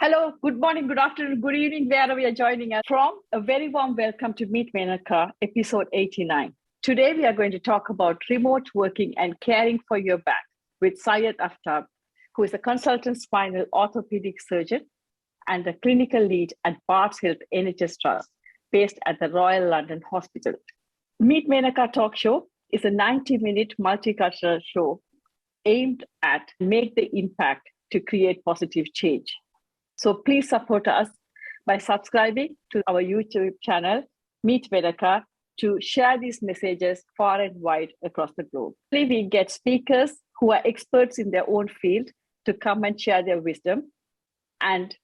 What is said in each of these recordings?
Hello, good morning, good afternoon, good evening, wherever you're joining us from. A very warm welcome to Meet Menaca, episode 89. Today, we are going to talk about remote working and caring for your back with Syed Aftab, who is a consultant spinal orthopedic surgeon and a clinical lead at Barts Health NHS Trust, based at the Royal London Hospital. Meet Menaca Talk Show is a 90-minute multicultural show aimed at make the impact to create positive change. So please support us by subscribing to our YouTube channel, Meet Menaca, to share these messages far and wide across the globe. We get speakers who are experts in their own field to come and share their wisdom, and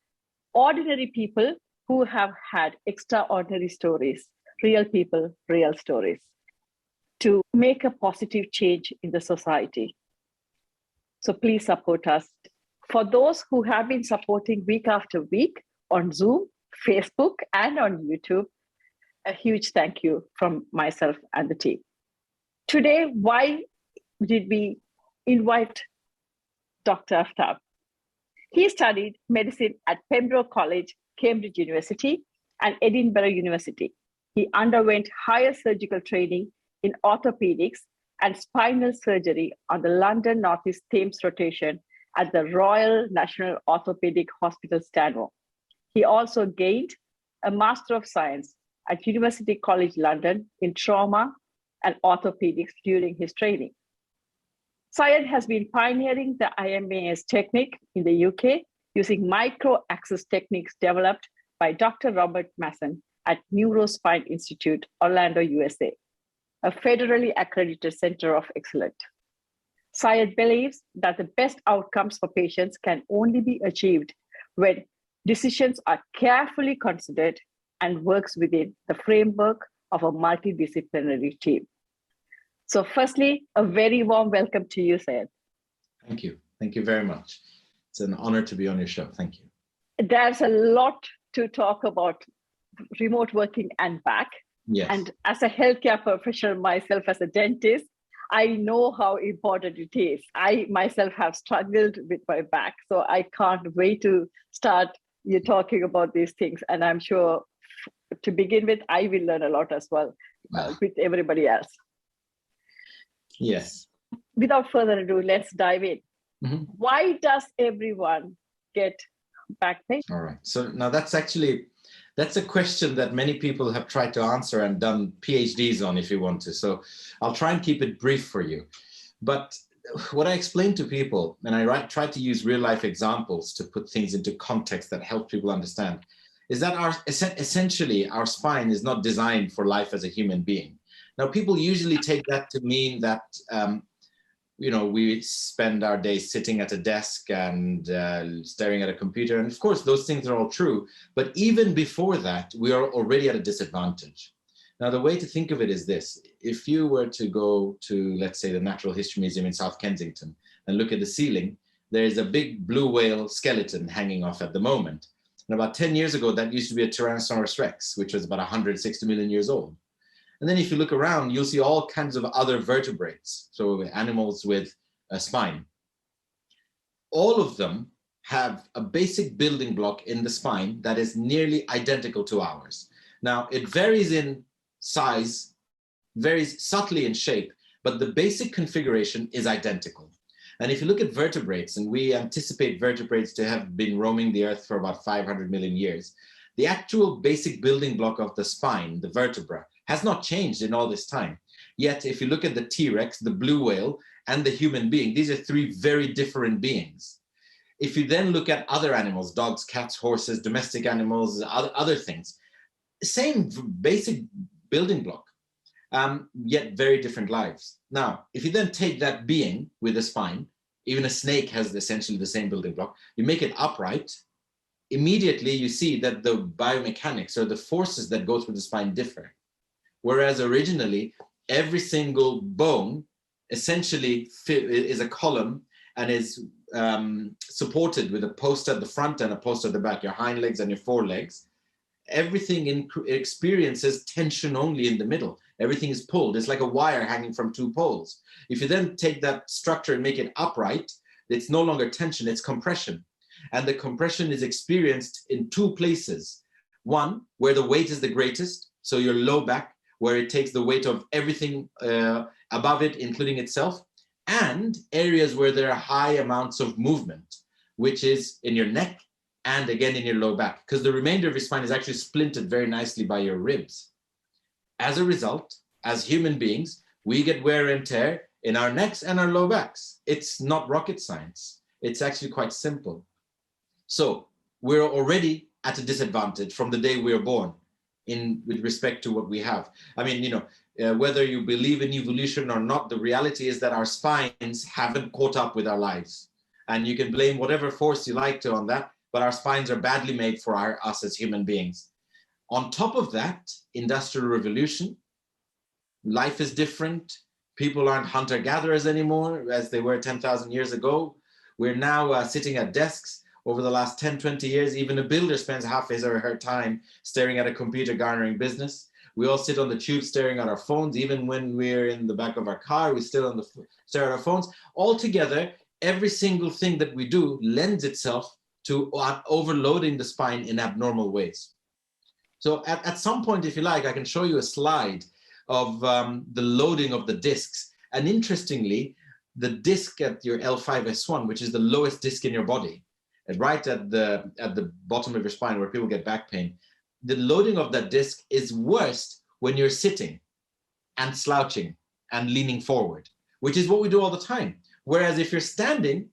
ordinary people who have had extraordinary stories, real people, real stories, to make a positive change in the society. So please support us. For those who have been supporting week after week on Zoom, Facebook, and on YouTube, a huge thank you from myself and the team. Today, why did we invite Dr. Aftab? He studied medicine at Pembroke College, Cambridge University, and Edinburgh University. He underwent higher surgical training in orthopedics and spinal surgery on the London North East Thames rotation at the Royal National Orthopedic Hospital, Stanmore. He also gained a Master of Science at University College London in trauma and orthopedics during his training. Syed has been pioneering the IMAS technique in the UK using micro-axis techniques developed by Dr. Robert Masson at Neurospine Institute, Orlando, USA, a federally accredited center of excellence. Syed believes that the best outcomes for patients can only be achieved when decisions are carefully considered and works within the framework of a multidisciplinary team. So firstly, a very warm welcome to you, Syed. Thank you. Thank you very much. It's an honor to be on your show. Thank you. There's a lot to talk about remote working and back. Yes. And as a healthcare professional myself, as a dentist, I know how important it is. I myself have struggled with my back, so I can't wait to start you talking about these things. And I'm sure to begin with, I will learn a lot as well with everybody else. Yes. Without further ado, let's dive in. Mm-hmm. Why does everyone get back pain? All right. So now that's a question that many people have tried to answer and done PhDs on, if you want to. So I'll try and keep it brief for you. But what I explain to people, and I try to use real life examples to put things into context that help people understand, is that essentially our spine is not designed for life as a human being. Now, people usually take that to mean that we spend our days sitting at a desk and staring at a computer. And of course, those things are all true. But even before that, we are already at a disadvantage. Now, the way to think of it is this. If you were to go to, let's say, the Natural History Museum in South Kensington and look at the ceiling, there is a big blue whale skeleton hanging off at the moment. And about 10 years ago, that used to be a Tyrannosaurus Rex, which was about 160 million years old. And then if you look around, you'll see all kinds of other vertebrates, so animals with a spine. All of them have a basic building block in the spine that is nearly identical to ours. Now, it varies in size, varies subtly in shape, but the basic configuration is identical. And if you look at vertebrates, and we anticipate vertebrates to have been roaming the earth for about 500 million years, the actual basic building block of the spine, the vertebra, has not changed in all this time. Yet, if you look at the T-Rex, the blue whale, and the human being, these are three very different beings. If you then look at other animals, dogs, cats, horses, domestic animals, other things, same basic building block, yet very different lives. Now, if you then take that being with a spine, even a snake has essentially the same building block, you make it upright, immediately you see that the biomechanics or the forces that go through the spine differ. Whereas originally, every single bone essentially is a column and is supported with a post at the front and a post at the back, your hind legs and your forelegs. Everything experiences tension only in the middle. Everything is pulled. It's like a wire hanging from two poles. If you then take that structure and make it upright, it's no longer tension, it's compression. And the compression is experienced in two places. One, where the weight is the greatest, so your low back, where it takes the weight of everything above it, including itself, and areas where there are high amounts of movement, which is in your neck and again in your low back, because the remainder of your spine is actually splintered very nicely by your ribs. As a result, as human beings, we get wear and tear in our necks and our low backs. It's not rocket science. It's actually quite simple. So we're already at a disadvantage from the day we are born with respect to what we have. I mean, whether you believe in evolution or not, the reality is that our spines haven't caught up with our lives. And you can blame whatever force you like to on that, but our spines are badly made for us as human beings. On top of that, industrial revolution, life is different. People aren't hunter-gatherers anymore as they were 10,000 years ago. We're now sitting at desks. Over the last 10, 20 years, even a builder spends half his or her time staring at a computer garnering business. We all sit on the tube staring at our phones. Even when we're in the back of our car, we still stare at our phones. Altogether, every single thing that we do lends itself to overloading the spine in abnormal ways. So at some point, if you like, I can show you a slide of the loading of the discs. And interestingly, the disc at your L5-S1, which is the lowest disc in your body, right at the bottom of your spine where people get back pain, the loading of that disc is worst when you're sitting and slouching and leaning forward, which is what we do all the time. Whereas if you're standing,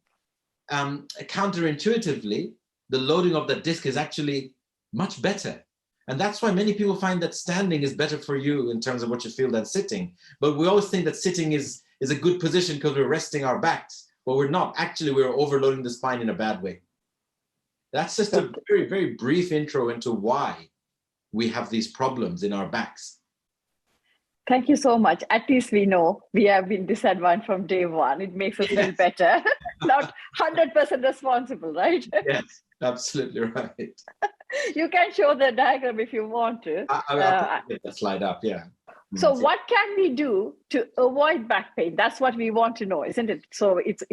counterintuitively, the loading of that disc is actually much better. And that's why many people find that standing is better for you in terms of what you feel than sitting. But we always think that sitting is a good position because we're resting our backs, but we're not. Actually, we're overloading the spine in a bad way. That's just a very, very brief intro into why we have these problems in our backs. Thank you so much. At least we know we have been disadvantaged from day one. It makes us feel better. Not 100% responsible, right? Yes, absolutely right. You can show the diagram if you want to. I'll get that slide up, yeah. So what can we do to avoid back pain? That's what we want to know, isn't it? So it's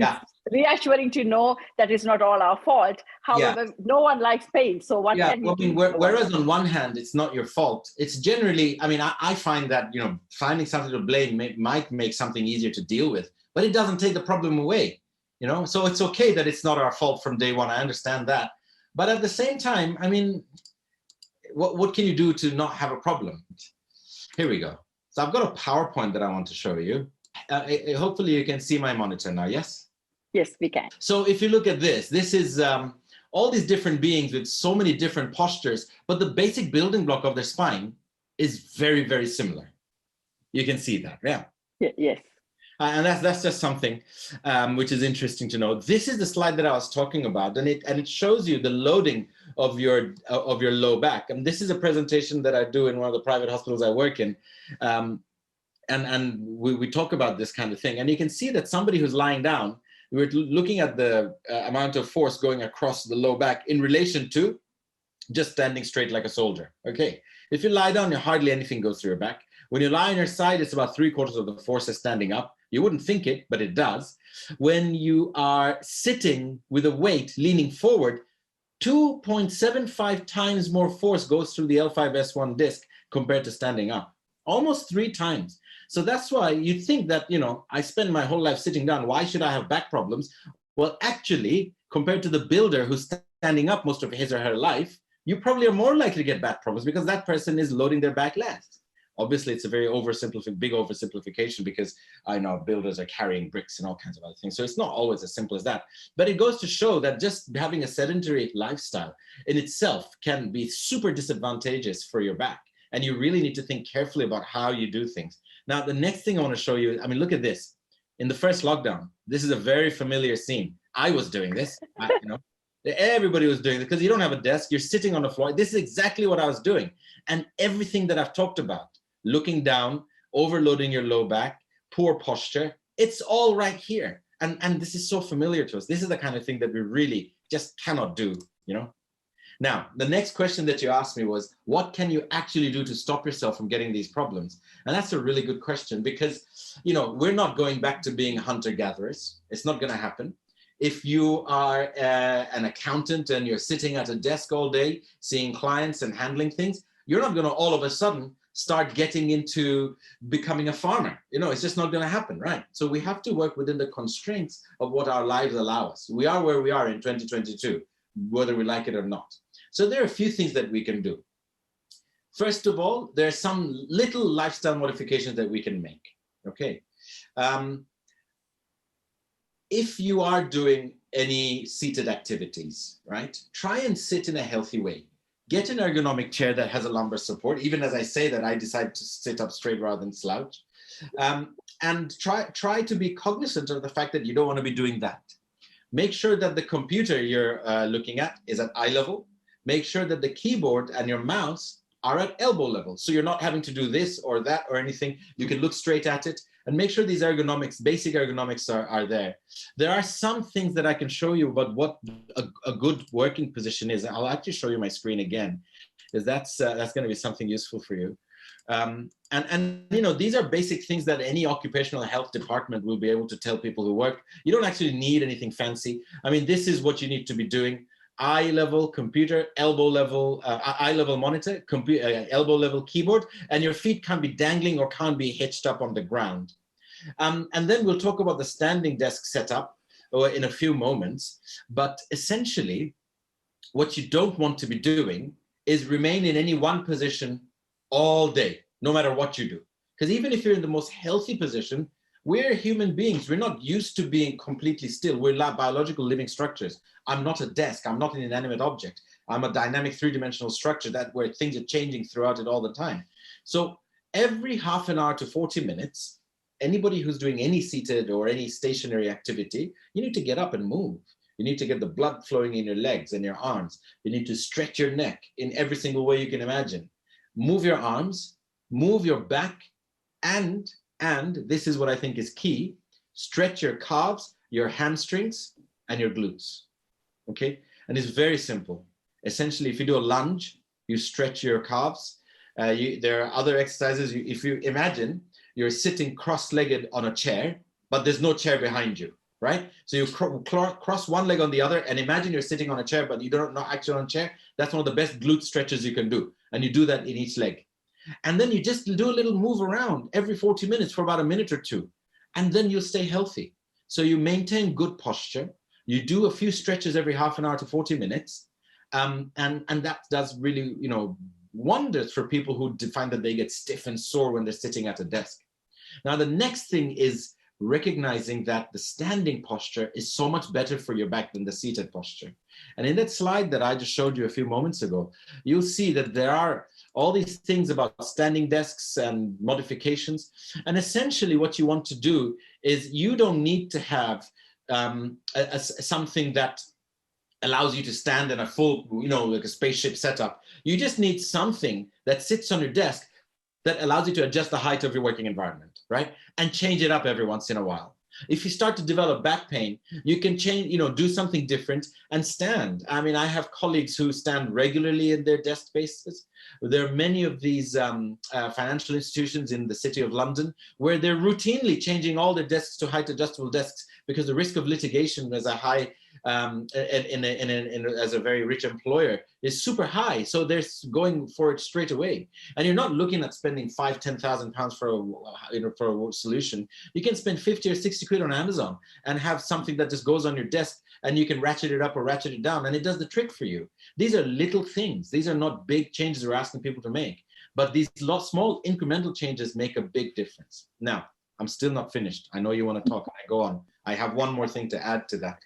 reassuring to know that it's not all our fault. However, no one likes pain. So what can we do? Whereas on one hand, it's not your fault. It's generally, I mean, I find that, finding something to blame might make something easier to deal with, but it doesn't take the problem away, So it's okay that it's not our fault from day one. I understand that. But at the same time, I mean, what can you do to not have a problem? Here we go. So I've got a PowerPoint that I want to show you. Hopefully you can see my monitor now, yes? Yes, we can. So if you look at this is all these different beings with so many different postures, but the basic building block of their spine is very, very similar. You can see that, yeah? Yes. And that's just something which is interesting to know. This is the slide that I was talking about, and it shows you the loading of your low back. And this is a presentation that I do in one of the private hospitals I work in, and we talk about this kind of thing. And you can see that somebody who's lying down, we're looking at the amount of force going across the low back in relation to just standing straight like a soldier. Okay, if you lie down, hardly anything goes through your back. When you lie on your side, it's about 3/4 of the force is standing up. You wouldn't think it, but it does. When you are sitting with a weight leaning forward, 2.75 times more force goes through the L5-S1 disc compared to standing up, almost 3 times. So that's why you think that, I spend my whole life sitting down. Why should I have back problems? Well, actually, compared to the builder who's standing up most of his or her life, you probably are more likely to get back problems because that person is loading their back less. Obviously, it's a very big oversimplification because I know builders are carrying bricks and all kinds of other things. So it's not always as simple as that. But it goes to show that just having a sedentary lifestyle in itself can be super disadvantageous for your back. And you really need to think carefully about how you do things. Now, the next thing I want to show you, look at this. In the first lockdown, this is a very familiar scene. I was doing this, everybody was doing this because you don't have a desk, you're sitting on the floor. This is exactly what I was doing. And everything that I've talked about, looking down, overloading your low back, poor posture, it's all right here. And this is so familiar to us. This is the kind of thing that we really just cannot do, Now, the next question that you asked me was, what can you actually do to stop yourself from getting these problems? And that's a really good question because, we're not going back to being hunter-gatherers. It's not going to happen. If you are an accountant and you're sitting at a desk all day, seeing clients and handling things, you're not going to all of a sudden start getting into becoming a farmer. You know, it's just not going to happen, right? So we have to work within the constraints of what our lives allow us. We are where we are in 2022, whether we like it or not. So there are a few things that we can do. First of all, there are some little lifestyle modifications that we can make, okay? If you are doing any seated activities, right, try and sit in a healthy way. Get an ergonomic chair that has a lumbar support. Even as I say that, I decide to sit up straight rather than slouch. And try to be cognizant of the fact that you don't want to be doing that. Make sure that the computer you're looking at is at eye level. Make sure that the keyboard and your mouse are at elbow level. So you're not having to do this or that or anything. You can look straight at it and make sure these ergonomics, basic ergonomics are there. There are some things that I can show you about what a good working position is. I'll actually show you my screen again, because that's going to be something useful for you. And you know, these are basic things that any occupational health department will be able to tell people who work. You don't actually need anything fancy. I mean, this is what you need to be doing. Eye level computer, elbow level, eye level monitor, elbow level keyboard, and your feet can't be dangling or can't be hitched up on the ground. And then we'll talk about the standing desk setup in a few moments. But essentially, what you don't want to be doing is remain in any one position all day, no matter what you do. Because even if you're in the most healthy position, we're human beings. We're not used to being completely still. We're biological living structures. I'm not a desk. I'm not an inanimate object. I'm a dynamic three-dimensional structure where things are changing throughout it all the time. So every half an hour to 40 minutes, anybody who's doing any seated or any stationary activity, you need to get up and move. You need to get the blood flowing in your legs and your arms. You need to stretch your neck in every single way you can imagine. Move your arms, move your back, and this is what I think is key, stretch your calves, your hamstrings, and your glutes, okay? And it's very simple. Essentially, if you do a lunge, you stretch your calves. There are other exercises. If you imagine you're sitting cross-legged on a chair, but there's no chair behind you, right? So you cross one leg on the other, and imagine you're sitting on a chair, but you don't not actually on a chair. That's one of the best glute stretches you can do. And you do that in each leg. And then you just do a little move around every 40 minutes for about a minute or two. And then you'll stay healthy. So you maintain good posture. You do a few stretches every half an hour to 40 minutes. And that does really, you know, wonders for people who find that they get stiff and sore when they're sitting at a desk. Now, the next thing is recognizing that the standing posture is so much better for your back than the seated posture. And in that slide that I just showed you a few moments ago, you'll see that there are all these things about standing desks and modifications. And essentially what you want to do is you don't need to have something that allows you to stand in a full, you know, like a spaceship setup. You just need something that sits on your desk that allows you to adjust the height of your working environment, right? And change it up every once in a while. If you start to develop back pain, you can change, you know, do something different and stand. I mean, I have colleagues who stand regularly in their desk spaces. There are many of these financial institutions in the city of London where they're routinely changing all their desks to height adjustable desks because the risk of litigation is a high, as a very rich employer, is super high. So they're going for it straight away. And you're not looking at spending £5,000-10,000 for a solution. You can spend 50 or 60 quid on Amazon and have something that just goes on your desk and you can ratchet it up or ratchet it down and it does the trick for you. These are little things. These are not big changes we're asking people to make, but these small incremental changes make a big difference. Now, I'm still not finished. I know you want to talk. I go on. I have one more thing to add to that.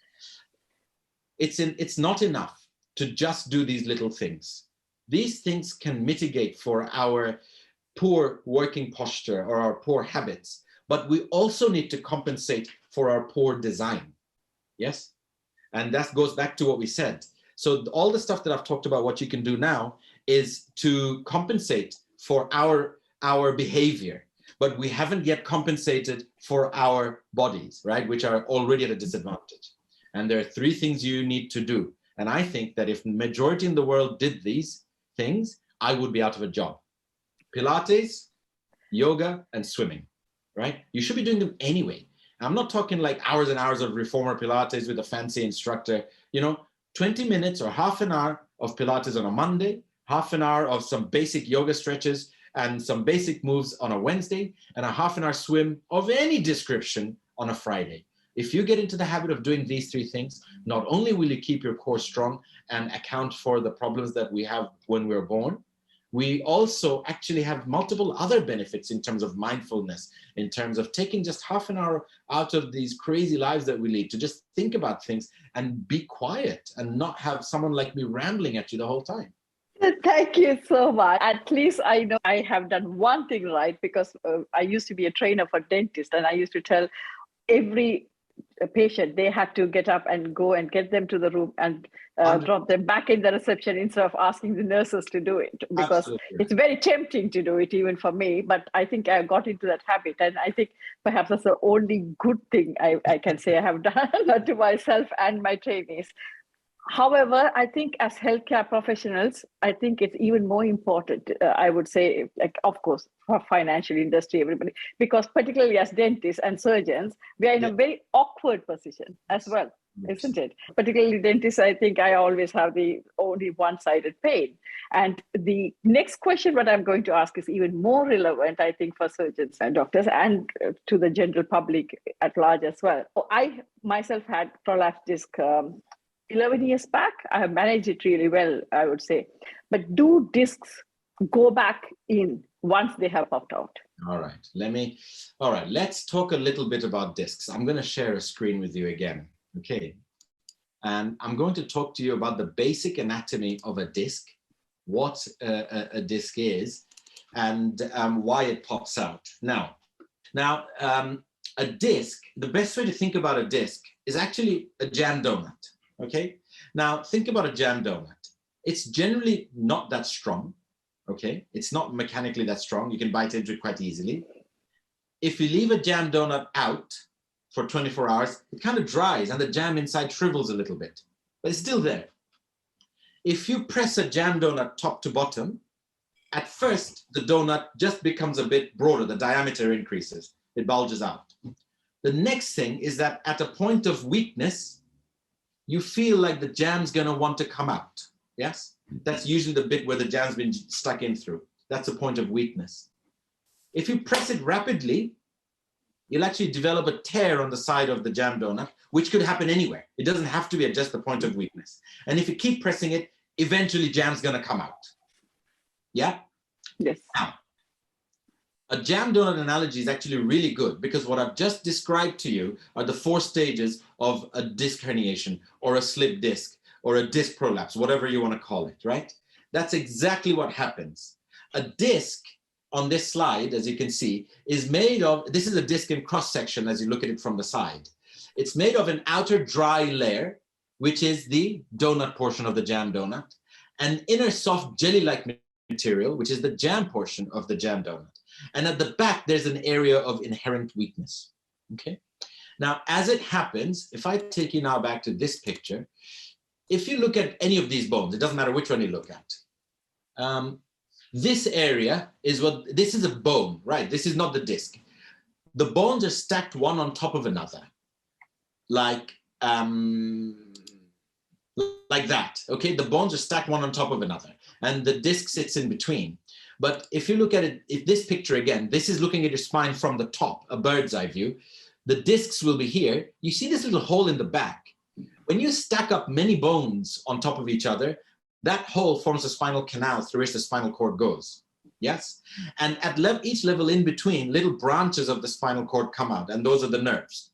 It's not enough to just do these little things. These things can mitigate for our poor working posture or our poor habits, but we also need to compensate for our poor design. Yes? And that goes back to what we said. So all the stuff that I've talked about, what you can do now is to compensate for our behavior, but we haven't yet compensated for our bodies, right? Which are already at a disadvantage. And there are three things you need to do. And I think that if the majority in the world did these things, I would be out of a job. Pilates, yoga, and swimming, right? You should be doing them anyway. I'm not talking like hours and hours of reformer Pilates with a fancy instructor, 20 minutes or half an hour of Pilates on a Monday, half an hour of some basic yoga stretches and some basic moves on a Wednesday, and a half an hour swim of any description on a Friday. If you get into the habit of doing these three things, not only will you keep your core strong and account for the problems that we have when we're born, we also actually have multiple other benefits in terms of mindfulness, in terms of taking just half an hour out of these crazy lives that we lead to just think about things and be quiet and not have someone like me rambling at you the whole time. Thank you so much. At least I know I have done one thing right, because I used to be a trainer for dentists, and I used to tell every patient they had to get up and go and get them to the room and drop them back in the reception instead of asking the nurses to do it, because it's very tempting to do it even for me. But I think I got into that habit, and I think perhaps that's the only good thing I can say I have done to myself and my trainees. However, I think as healthcare professionals, I think it's even more important, I would say, like, of course, for financial industry, everybody, because particularly as dentists and surgeons, we are in a very awkward position as well, isn't it? Particularly dentists, I think I always have the only one-sided pain. And the next question, what I'm going to ask, is even more relevant, I think, for surgeons and doctors and to the general public at large as well. I myself had prolapse disc 11 years back. I have managed it really well, I would say. But do discs go back in once they have popped out? All right, let's talk a little bit about discs. I'm going to share a screen with you again, okay? And I'm going to talk to you about the basic anatomy of a disc, what a disc is, and why it pops out. Now, a disc, the best way to think about a disc is actually a jam donut. Okay, now think about a jam donut. It's generally not that strong. Okay, it's not mechanically that strong. You can bite into it quite easily. If you leave a jam donut out for 24 hours, it kind of dries and the jam inside shrivels a little bit, but it's still there. If you press a jam donut top to bottom, at first the donut just becomes a bit broader. The diameter increases. It bulges out. The next thing is that at a point of weakness, you feel like the jam's going to want to come out. Yes? That's usually the bit where the jam's been stuck in through. That's a point of weakness. If you press it rapidly, you'll actually develop a tear on the side of the jam donut, which could happen anywhere. It doesn't have to be at just the point of weakness. And if you keep pressing it, eventually jam's going to come out. Yeah? Yes. Now, a jam donut analogy is actually really good, because what I've just described to you are the 4 stages of a disc herniation or a slip disc or a disc prolapse, whatever you want to call it, right? That's exactly what happens. A disc on this slide, as you can see, is made of, this is a disc in cross section as you look at it from the side. It's made of an outer dry layer, which is the donut portion of the jam donut, an inner soft jelly-like material, which is the jam portion of the jam donut. And at the back, there's an area of inherent weakness, okay? Now, as it happens, if I take you now back to this picture, if you look at any of these bones, it doesn't matter which one you look at, this area is this is a bone, right? This is not the disc. The bones are stacked one on top of another, like that, okay? The bones are stacked one on top of another, and the disc sits in between. But if you look at it, if this picture again, this is looking at your spine from the top, a bird's eye view. The discs will be here. You see this little hole in the back. When you stack up many bones on top of each other, that hole forms a spinal canal through which the spinal cord goes. Yes? And at each level in between, little branches of the spinal cord come out, and those are the nerves.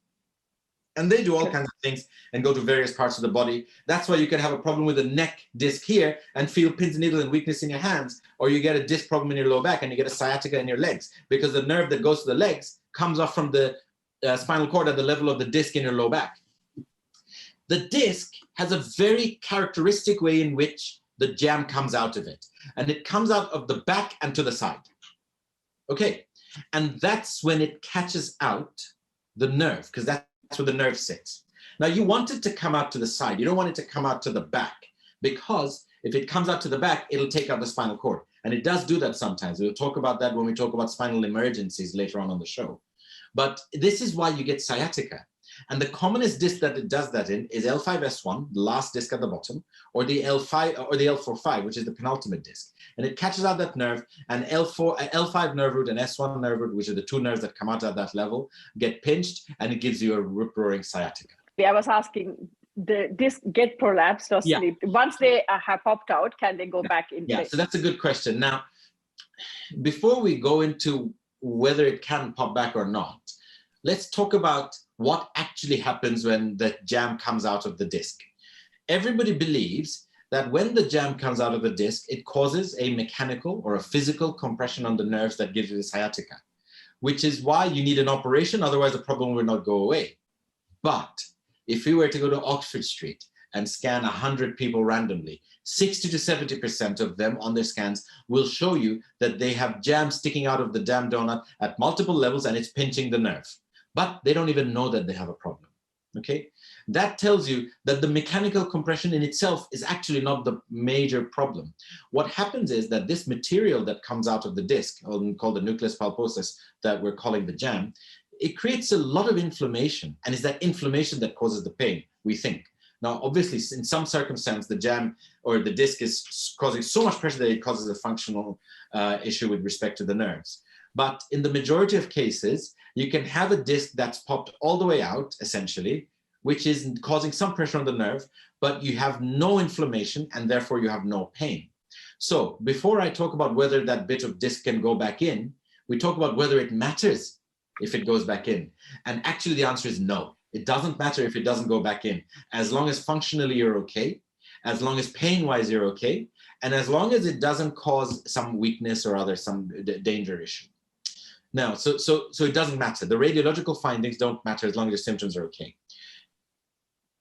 And they do all kinds of things and go to various parts of the body. That's why you can have a problem with a neck disc here and feel pins and needles and weakness in your hands, or you get a disc problem in your low back and you get a sciatica in your legs, because the nerve that goes to the legs comes off from the spinal cord at the level of the disc in your low back. The disc has a very characteristic way in which the jam comes out of it, and it comes out of the back and to the side. Okay, and that's when it catches out the nerve, because that's where the nerve sits. Now, you want it to come out to the side. You don't want it to come out to the back, because if it comes out to the back, it'll take out the spinal cord. And it does do that sometimes. We'll talk about that when we talk about spinal emergencies later on the show. But this is why you get sciatica. And the commonest disc that it does that in is L5S1, the last disc at the bottom, or the L5 or the L45, which is the penultimate disc. And it catches out that nerve, and L5 nerve root and S1 nerve root, which are the two nerves that come out at that level, get pinched, and it gives you a rip-roaring sciatica. I was asking, the disc get prolapsed or sleep? Once they have popped out, can they go back in place? So that's a good question. Now, before we go into whether it can pop back or not, let's talk about what actually happens when the jam comes out of the disc. Everybody believes that when the jam comes out of the disc, it causes a mechanical or a physical compression on the nerves that gives you the sciatica, which is why you need an operation, otherwise the problem will not go away. But if we were to go to Oxford Street and scan 100 people randomly, 60 to 70% of them on their scans will show you that they have jam sticking out of the jam donut at multiple levels, and it's pinching the nerve. But they don't even know that they have a problem, okay? That tells you that the mechanical compression in itself is actually not the major problem. What happens is that this material that comes out of the disc, called the nucleus pulposus, that we're calling the jam, it creates a lot of inflammation, and it's that inflammation that causes the pain, we think. Now, obviously, in some circumstance, the jam or the disc is causing so much pressure that it causes a functional issue with respect to the nerves. But in the majority of cases, you can have a disc that's popped all the way out, essentially, which is causing some pressure on the nerve, but you have no inflammation, and therefore you have no pain. So before I talk about whether that bit of disc can go back in, we talk about whether it matters if it goes back in. And actually the answer is no. It doesn't matter if it doesn't go back in. As long as functionally you're okay, as long as pain-wise you're okay, and as long as it doesn't cause some weakness or some danger issue. Now, so it doesn't matter. The radiological findings don't matter as long as your symptoms are okay.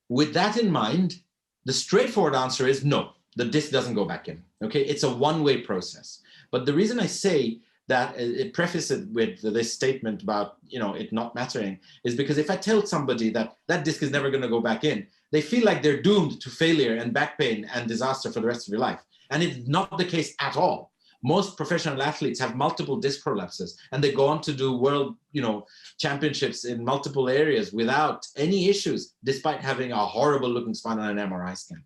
With that in mind, the straightforward answer is no, the disc doesn't go back in, okay? It's a one-way process. But the reason I say that, it preface it with this statement about, it not mattering, is because if I tell somebody that that disc is never gonna go back in, they feel like they're doomed to failure and back pain and disaster for the rest of your life. And it's not the case at all. Most professional athletes have multiple disc prolapses, and they go on to do world, championships in multiple areas without any issues, despite having a horrible looking spine on an MRI scan.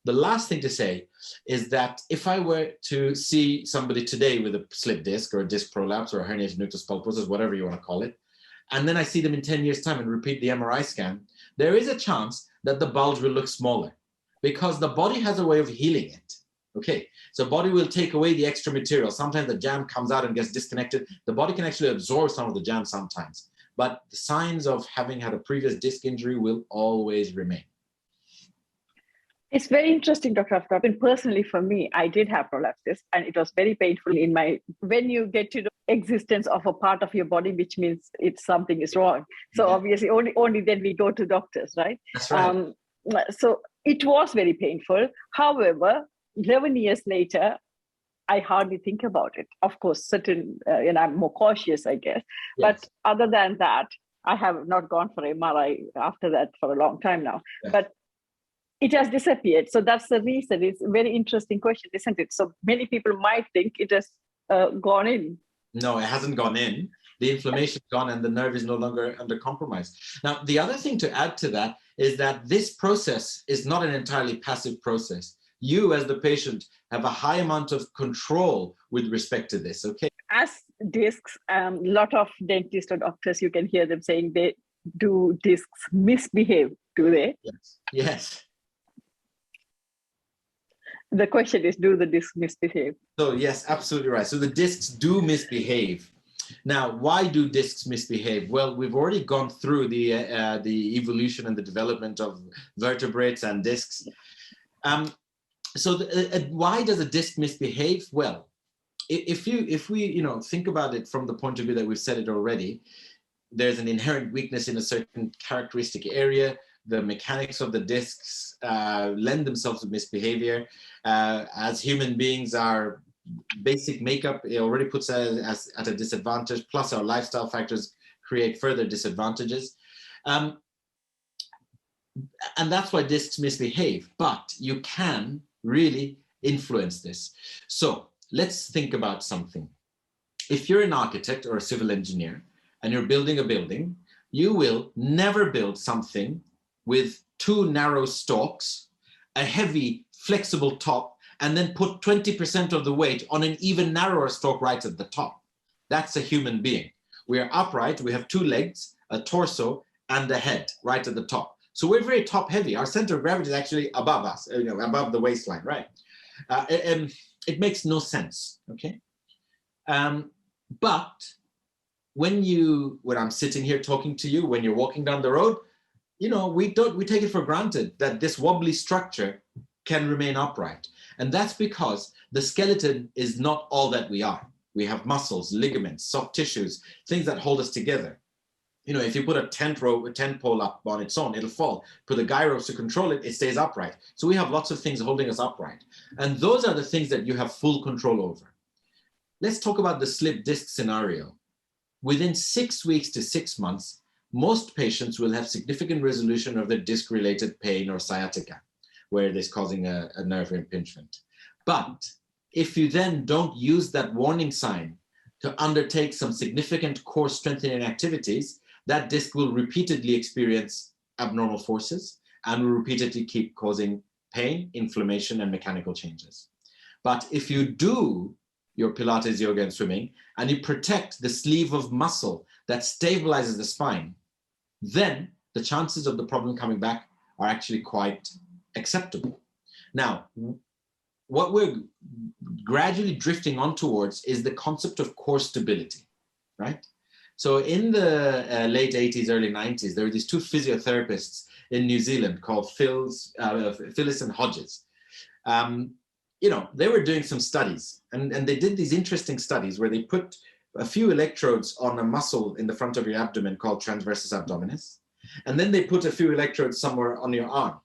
The last thing to say is that if I were to see somebody today with a slipped disc or a disc prolapse or a herniated nucleus pulposus, whatever you want to call it, and then I see them in 10 years' time and repeat the MRI scan, there is a chance that the bulge will look smaller because the body has a way of healing it. Okay, so body will take away the extra material. Sometimes the jam comes out and gets disconnected. The body can actually absorb some of the jam sometimes, but the signs of having had a previous disc injury will always remain. It's very interesting, Dr. Aftab. And personally for me, I did have prolapses, and it was very painful when you get to the existence of a part of your body, which means something is wrong. So obviously only then we go to doctors, right? That's right. So it was very painful. However, 11 years later, I hardly think about it. Of course, I'm more cautious, I guess. Yes. But other than that, I have not gone for MRI after that for a long time now. Yes. But it has disappeared. So that's the reason. It's a very interesting question, isn't it? So many people might think it has gone in. No, it hasn't gone in. The inflammation is gone and the nerve is no longer under compromise. Now, the other thing to add to that is that this process is not an entirely passive process. You, as the patient, have a high amount of control with respect to this, okay? As discs, a lot of dentists or doctors, you can hear them saying they do discs misbehave, do they? Yes. Yes. The question is, do the discs misbehave? So yes, absolutely right. So the discs do misbehave. Now, why do discs misbehave? Well, we've already gone through the evolution and the development of vertebrates and discs. Why does a disc misbehave? Well, if we think about it from the point of view that we've said it already, there's an inherent weakness in a certain characteristic area. The mechanics of the discs lend themselves to misbehavior. As human beings, our basic makeup, it already puts us at a disadvantage, plus our lifestyle factors create further disadvantages. And that's why discs misbehave, but you can really influence this. So let's think about something. If you're an architect or a civil engineer, and you're building a building, you will never build something with two narrow stalks, a heavy, flexible top, and then put 20% of the weight on an even narrower stalk right at the top. That's a human being. We are upright, we have two legs, a torso, and a head right at the top. So we're very top heavy. Our center of gravity is actually above us, above the waistline, right? It makes no sense, okay? But when I'm sitting here talking to you, when you're walking down the road, we take it for granted that this wobbly structure can remain upright. And that's because the skeleton is not all that we are. We have muscles, ligaments, soft tissues, things that hold us together. If you put a tent pole up on its own, it'll fall. Put the guy ropes to control it, it stays upright. So we have lots of things holding us upright. And those are the things that you have full control over. Let's talk about the slip disc scenario. Within 6 weeks to 6 months, most patients will have significant resolution of their disc-related pain or sciatica, where it is causing a nerve impingement. But if you then don't use that warning sign to undertake some significant core strengthening activities, that disc will repeatedly experience abnormal forces and will repeatedly keep causing pain, inflammation, and mechanical changes. But if you do your Pilates, yoga, and swimming, and you protect the sleeve of muscle that stabilizes the spine, then the chances of the problem coming back are actually quite acceptable. Now, what we're gradually drifting on towards is the concept of core stability, right? So in the late 80s, early 90s, there were these two physiotherapists in New Zealand called Phyllis and Hodges. They were doing some studies, and they did these interesting studies where they put a few electrodes on a muscle in the front of your abdomen called transversus abdominis, and then they put a few electrodes somewhere on your arm.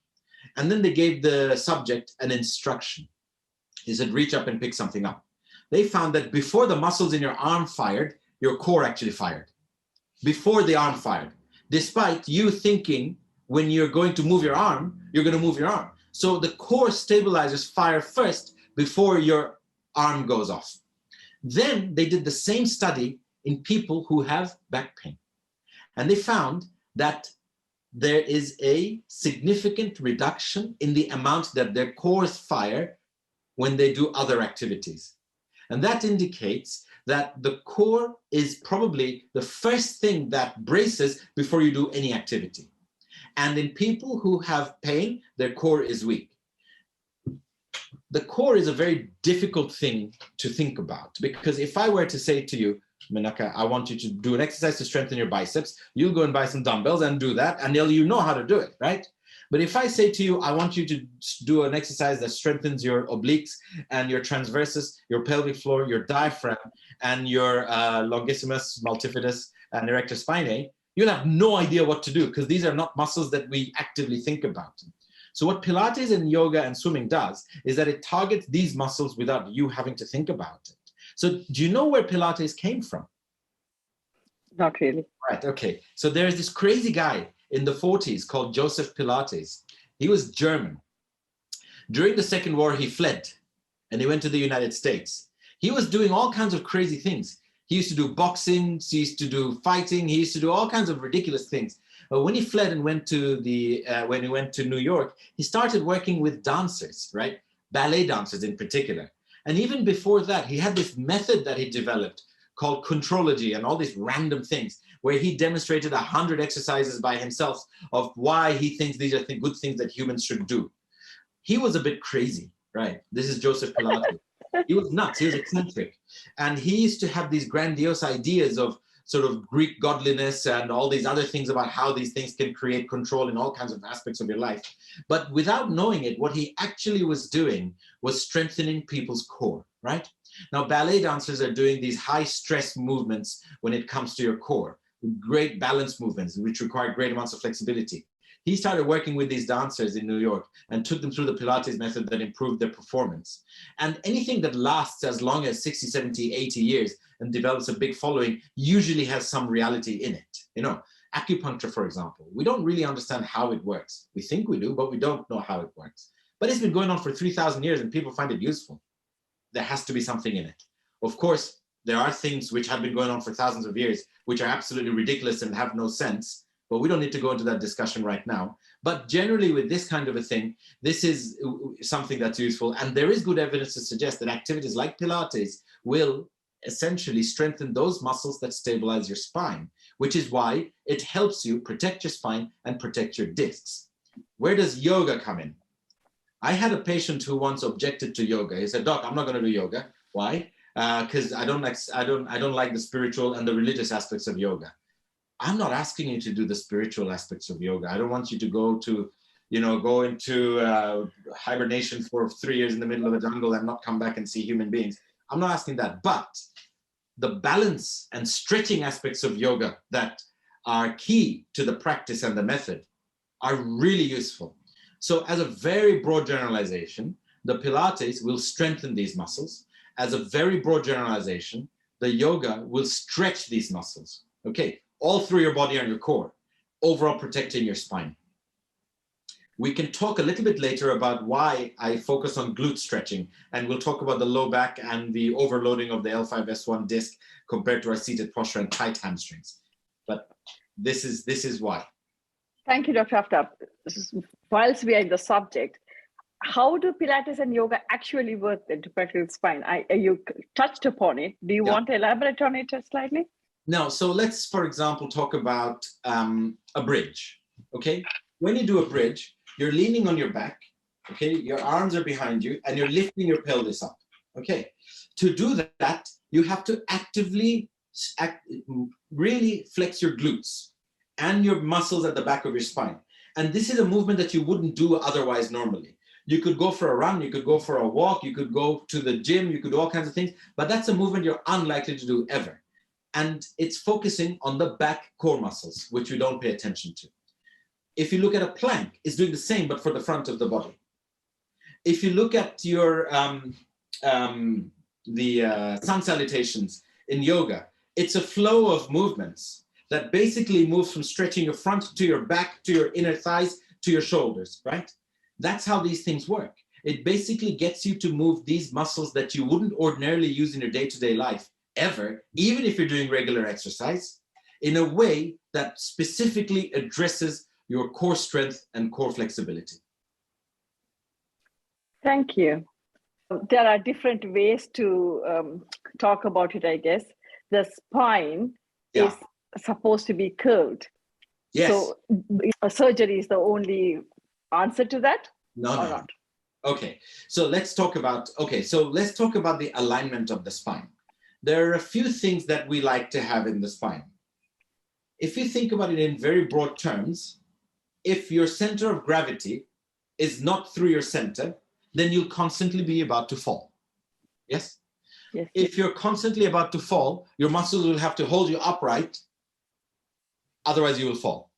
And then they gave the subject an instruction. He said, reach up and pick something up. They found that before the muscles in your arm fired, your core actually fired. Before the arm fired. Despite you thinking when you're going to move your arm, you're going to move your arm. So the core stabilizers fire first before your arm goes off. Then they did the same study in people who have back pain. And they found that there is a significant reduction in the amount that their cores fire when they do other activities. And that indicates that the core is probably the first thing that braces before you do any activity. And in people who have pain, their core is weak. The core is a very difficult thing to think about, because if I were to say to you, Menaca, I want you to do an exercise to strengthen your biceps, you'll go and buy some dumbbells and do that, and you know how to do it, right? But if I say to you, I want you to do an exercise that strengthens your obliques and your transversus, your pelvic floor, your diaphragm, and your longissimus, multifidus, and erector spinae, you'll have no idea what to do, because these are not muscles that we actively think about. So what Pilates and yoga and swimming does is that it targets these muscles without you having to think about it. So do you know where Pilates came from? Not really. Right, okay. So there's this crazy guy in the 40s called Joseph Pilates. He was German. During the Second War, he fled and he went to the United States. He was doing all kinds of crazy things. He used to do boxing, he used to do fighting, he used to do all kinds of ridiculous things. But when he fled and went to New York, he started working with dancers, right? Ballet dancers in particular. And even before that, he had this method that he developed called contrology and all these random things, where he demonstrated 100 exercises by himself of why he thinks these are good things that humans should do. He was a bit crazy, right? This is Joseph Pilates. He was nuts, he was eccentric. And he used to have these grandiose ideas of sort of Greek godliness and all these other things about how these things can create control in all kinds of aspects of your life. But without knowing it, what he actually was doing was strengthening people's core, right? Now, ballet dancers are doing these high stress movements when it comes to your core, great balance movements, which require great amounts of flexibility. He started working with these dancers in New York and took them through the Pilates method that improved their performance. And anything that lasts as long as 60, 70, 80 years and develops a big following usually has some reality in it. You know, acupuncture, for example, we don't really understand how it works. We think we do, but we don't know how it works. But it's been going on for 3,000 years and people find it useful. There has to be something in it. Of course, There are things which have been going on for thousands of years, which are absolutely ridiculous and have no sense, but we don't need to go into that discussion right now. But generally with this kind of a thing, this is something that's useful. And there is good evidence to suggest that activities like Pilates will essentially strengthen those muscles that stabilize your spine, which is why it helps you protect your spine and protect your discs. Where does yoga come in? I had a patient who once objected to yoga. He said, "Doc, I'm not going to do yoga." Why? Because I don't like the spiritual and the religious aspects of yoga. I'm not asking you to do the spiritual aspects of yoga. I don't want you to go into hibernation for 3 years in the middle of a jungle and not come back and see human beings. I'm not asking that, but the balance and stretching aspects of yoga that are key to the practice and the method are really useful. So as a very broad generalization, the Pilates will strengthen these muscles. As a very broad generalization, the yoga will stretch these muscles, okay, all through your body and your core, overall protecting your spine. We can talk a little bit later about why I focus on glute stretching, and we'll talk about the low back and the overloading of the L5-S1 disc compared to our seated posture and tight hamstrings. But this is why. Thank you, Dr. Aftab. Whilst we are in the subject, how do Pilates and yoga actually work to protect the spine? You touched upon it. Do you want to elaborate on it just slightly? No, so let's, for example, talk about a bridge, okay? When you do a bridge, you're leaning on your back, okay? Your arms are behind you and you're lifting your pelvis up, okay? To do that, you have to actively, really flex your glutes and your muscles at the back of your spine. And this is a movement that you wouldn't do otherwise normally. You could go for a run, you could go for a walk, you could go to the gym, you could do all kinds of things, but that's a movement you're unlikely to do ever. And it's focusing on the back core muscles, which we don't pay attention to. If you look at a plank, it's doing the same, but for the front of the body. If you look at your sun salutations in yoga, it's a flow of movements that basically moves from stretching your front to your back, to your inner thighs, to your shoulders, right? That's how these things work. It basically gets you to move these muscles that you wouldn't ordinarily use in your day-to-day life ever, even if you're doing regular exercise, in a way that specifically addresses your core strength and core flexibility. Thank you. There are different ways to talk about it, I guess. The spine is supposed to be curved. Yes. So a surgery is the only answer to that? No. Not? Okay. So let's talk about the alignment of the spine. There are a few things that we like to have in the spine. If you think about it in very broad terms, if your center of gravity is not through your center, then you'll constantly be about to fall. Yes? Yes. If you're constantly about to fall, your muscles will have to hold you upright, otherwise you will fall.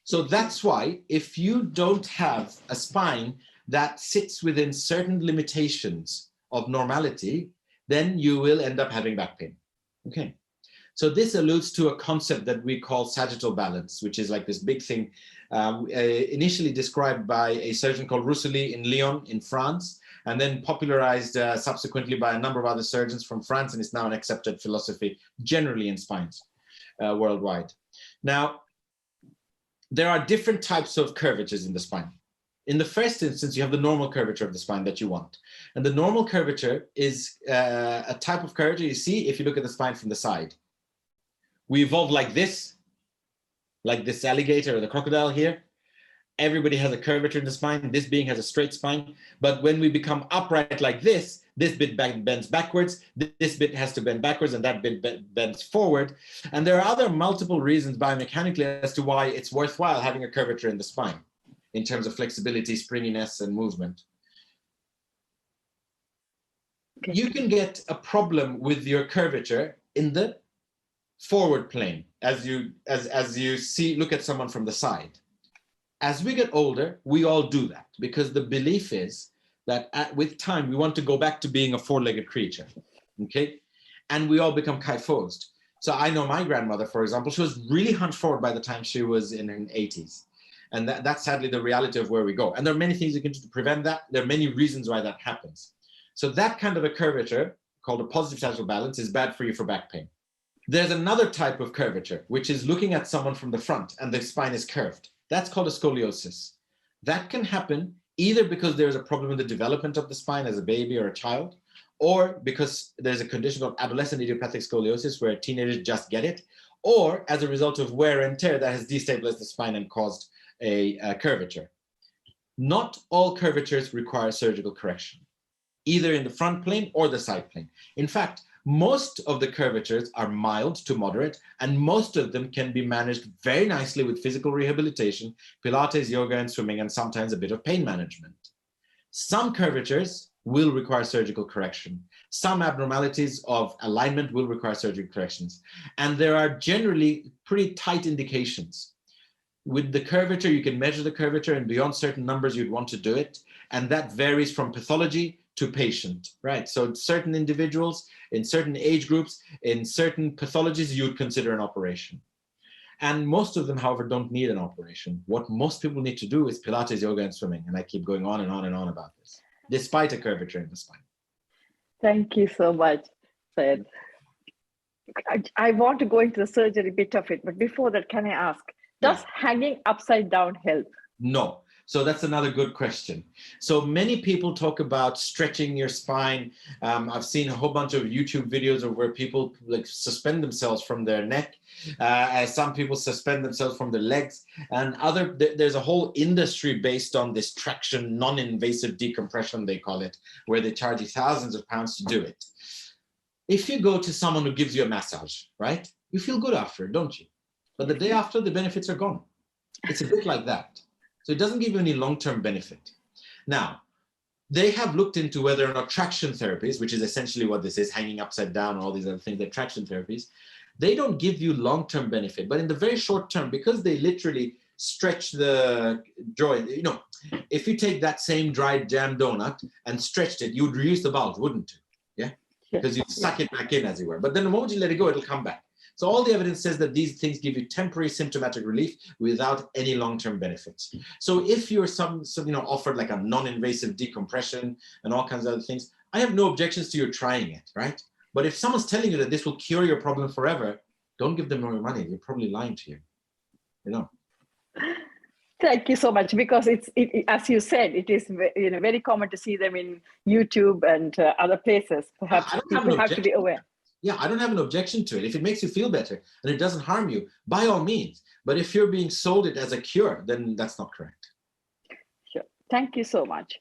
So that's why if you don't have a spine that sits within certain limitations of normality, then you will end up having back pain. Okay. So this alludes to a concept that we call sagittal balance, which is like this big thing initially described by a surgeon called Rousselet in Lyon in France, and then popularized subsequently by a number of other surgeons from France, and it's now an accepted philosophy generally in spines worldwide. Now, there are different types of curvatures in the spine. In the first instance, you have the normal curvature of the spine that you want. And the normal curvature is a type of curvature you see if you look at the spine from the side. We evolved like this alligator or the crocodile here. Everybody has a curvature in the spine. This being has a straight spine. But when we become upright like this bit bends backwards, this bit has to bend backwards, and that bit bends forward. And there are other multiple reasons biomechanically as to why it's worthwhile having a curvature in the spine in terms of flexibility, springiness, and movement. Okay. You can get a problem with your curvature in the forward plane as you look at someone from the side. As we get older, we all do that because the belief is that with time, we want to go back to being a four-legged creature, okay? And we all become kyphosed. So I know my grandmother, for example, she was really hunched forward by the time she was in her 80s. And that's sadly the reality of where we go. And there are many things you can do to prevent that. There are many reasons why that happens. So that kind of a curvature called a positive sagittal balance, is bad for you for back pain. There's another type of curvature, which is looking at someone from the front and the spine is curved. That's called a scoliosis. That can happen either because there's a problem in the development of the spine as a baby or a child, or because there's a condition called adolescent idiopathic scoliosis where teenagers just get it, or as a result of wear and tear that has destabilized the spine and caused a curvature. Not all curvatures require surgical correction, either in the front plane or the side plane. In fact, most of the curvatures are mild to moderate, and most of them can be managed very nicely with physical rehabilitation, Pilates, yoga, and swimming, and sometimes a bit of pain management. Some curvatures will require surgical correction. Some abnormalities of alignment will require surgical corrections. And there are generally pretty tight indications. With the curvature, you can measure the curvature, and beyond certain numbers, you'd want to do it. And that varies from pathology to patient, right? So certain individuals, in certain age groups, in certain pathologies, you would consider an operation. And most of them, however, don't need an operation. What most people need to do is Pilates, yoga, and swimming. And I keep going on and on and on about this, despite a curvature in the spine. Thank you so much, Syed. I want to go into the surgery bit of it, but before that, can I ask, does hanging upside down help? No. So that's another good question. So many people talk about stretching your spine. I've seen a whole bunch of YouTube videos of where people like suspend themselves from their neck. As some people suspend themselves from their legs, and there's a whole industry based on this traction, non-invasive decompression, they call it, where they charge you thousands of pounds to do it. If you go to someone who gives you a massage, right? You feel good after, don't you? But the day after, the benefits are gone. It's a bit like that. So it doesn't give you any long-term benefit. Now, they have looked into whether or not traction therapies, which is essentially what this is, hanging upside down, and all these other things, they're traction therapies, they don't give you long-term benefit. But in the very short term, because they literally stretch the joint, you know, if you take that same dried jam donut and stretched it, you'd reduce the bowels, wouldn't you? Yeah? Because you'd suck it back in, as it were. But then the moment you let it go, it'll come back. So all the evidence says that these things give you temporary symptomatic relief without any long-term benefits. So if you're offered like a non-invasive decompression and all kinds of other things, I have no objections to you trying it, right? But if someone's telling you that this will cure your problem forever, don't give them more money. They're probably lying to you, you know. Thank you so much, because it's as you said, it is very common to see them in YouTube and other places. Perhaps people have to be aware. Yeah, I don't have an objection to it. If it makes you feel better and it doesn't harm you, by all means. But if you're being sold it as a cure, then that's not correct. Sure. Thank you so much.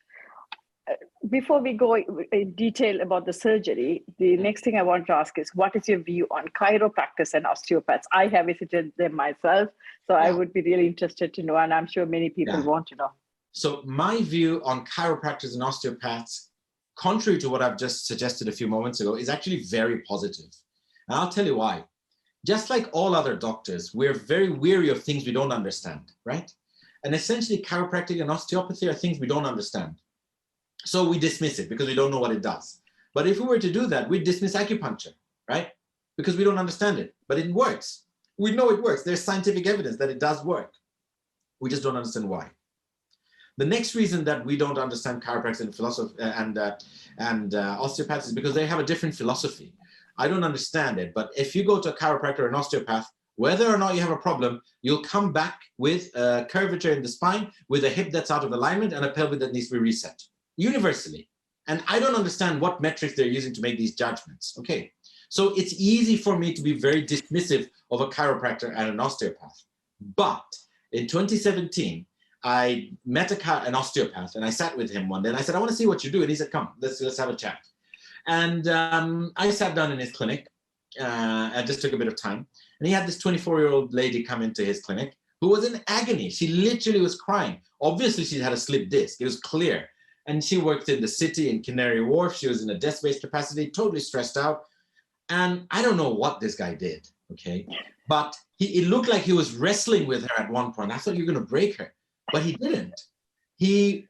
Before we go in detail about the surgery, the next thing I want to ask is, what is your view on chiropractors and osteopaths? I have visited them myself, so I would be really interested to know, and I'm sure many people want to know. So my view on chiropractors and osteopaths, contrary to what I've just suggested a few moments ago, is actually very positive. And I'll tell you why. Just like all other doctors, we're very weary of things we don't understand, right? And essentially, chiropractic and osteopathy are things we don't understand. So we dismiss it because we don't know what it does. But if we were to do that, we'd dismiss acupuncture, right? Because we don't understand it, but it works. We know it works. There's scientific evidence that it does work. We just don't understand why. The next reason that we don't understand chiropractors and osteopaths is because they have a different philosophy. I don't understand it, but if you go to a chiropractor or an osteopath, whether or not you have a problem, you'll come back with a curvature in the spine, with a hip that's out of alignment and a pelvic that needs to be reset, universally. And I don't understand what metrics they're using to make these judgments. Okay, so it's easy for me to be very dismissive of a chiropractor and an osteopath. But in 2017, I met an osteopath, and I sat with him one day, and I said, I want to see what you do. And he said, come, let's have a chat. And I sat down in his clinic. I just took a bit of time. And he had this 24-year-old lady come into his clinic who was in agony. She literally was crying. Obviously, she had a slipped disc. It was clear. And she worked in the city in Canary Wharf. She was in a desk-based capacity, totally stressed out. And I don't know what this guy did, okay? But it looked like he was wrestling with her at one point. I thought, you're going to break her. But he didn't. He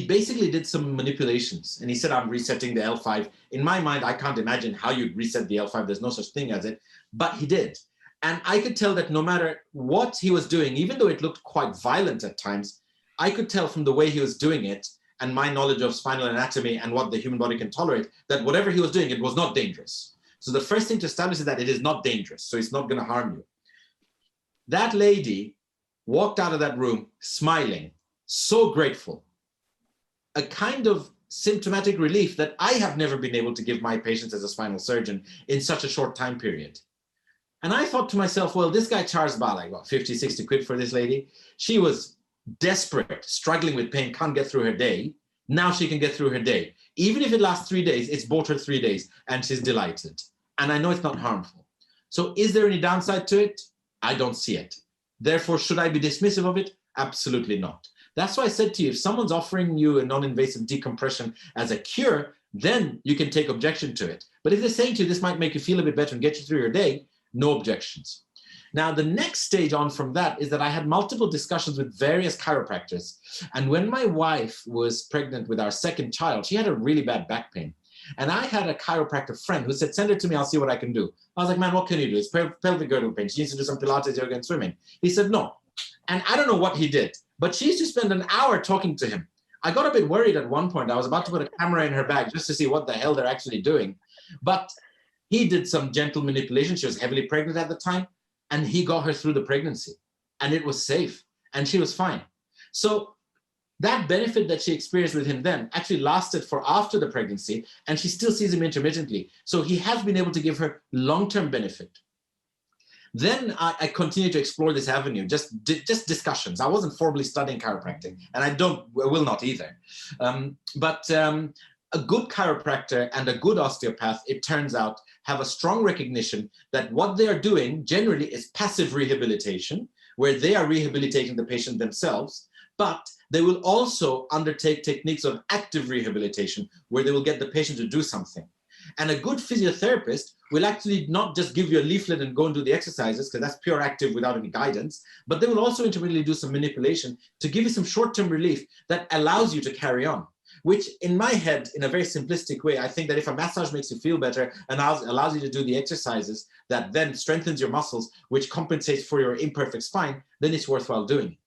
basically did some manipulations, and he said, I'm resetting the L5. In my mind, I can't imagine how you'd reset the L5. There's no such thing as it, but he did. And I could tell that no matter what he was doing, even though it looked quite violent at times, I could tell from the way he was doing it and my knowledge of spinal anatomy and what the human body can tolerate, that whatever he was doing, it was not dangerous. So the first thing to establish is that it is not dangerous. So it's not going to harm you. That lady walked out of that room smiling, so grateful, a kind of symptomatic relief that I have never been able to give my patients as a spinal surgeon in such a short time period. And I thought to myself, well, this guy charged about like, what, 50, 60 quid for this lady. She was desperate, struggling with pain, can't get through her day. Now she can get through her day. Even if it lasts 3 days, it's bought her 3 days and she's delighted. And I know it's not harmful. So is there any downside to it? I don't see it. Therefore, should I be dismissive of it? Absolutely not. That's why I said to you, if someone's offering you a non-invasive decompression as a cure, then you can take objection to it. But if they're saying to you, this might make you feel a bit better and get you through your day, no objections. Now, the next stage on from that is that I had multiple discussions with various chiropractors. And when my wife was pregnant with our second child, she had a really bad back pain. And I had a chiropractor friend who said, send her to me, I'll see what I can do. I was like, man, what can you do? It's pelvic girdle pain. She needs to do some Pilates, yoga, and swimming. He said, no. And I don't know what he did, but she used to spend an hour talking to him. I got a bit worried at one point. I was about to put a camera in her bag just to see what the hell they're actually doing. But he did some gentle manipulation. She was heavily pregnant at the time, and he got her through the pregnancy, and it was safe, and she was fine. So that benefit that she experienced with him then actually lasted for after the pregnancy, and she still sees him intermittently. So he has been able to give her long-term benefit. Then I continued to explore this avenue, just discussions. I wasn't formally studying chiropractic, and I will not either. But a good chiropractor and a good osteopath, it turns out, have a strong recognition that what they are doing generally is passive rehabilitation, where they are rehabilitating the patient themselves, but they will also undertake techniques of active rehabilitation, where they will get the patient to do something. And a good physiotherapist will actually not just give you a leaflet and go and do the exercises, because that's pure active without any guidance, but they will also intermittently do some manipulation to give you some short-term relief that allows you to carry on. Which in my head, in a very simplistic way, I think that if a massage makes you feel better and allows you to do the exercises that then strengthens your muscles, which compensates for your imperfect spine, then it's worthwhile doing it.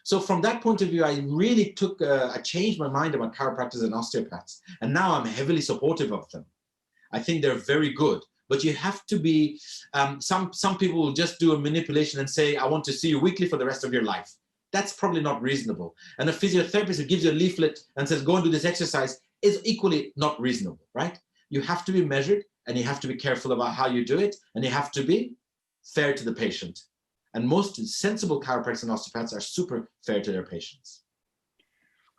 So from that point of view, I really I changed my mind about chiropractors and osteopaths. And now I'm heavily supportive of them. I think they're very good, but you have to be, some people will just do a manipulation and say, I want to see you weekly for the rest of your life. That's probably not reasonable. And a physiotherapist who gives you a leaflet and says, go and do this exercise is equally not reasonable, right? You have to be measured, and you have to be careful about how you do it, and you have to be fair to the patient. And most sensible chiropractors and osteopaths are super fair to their patients.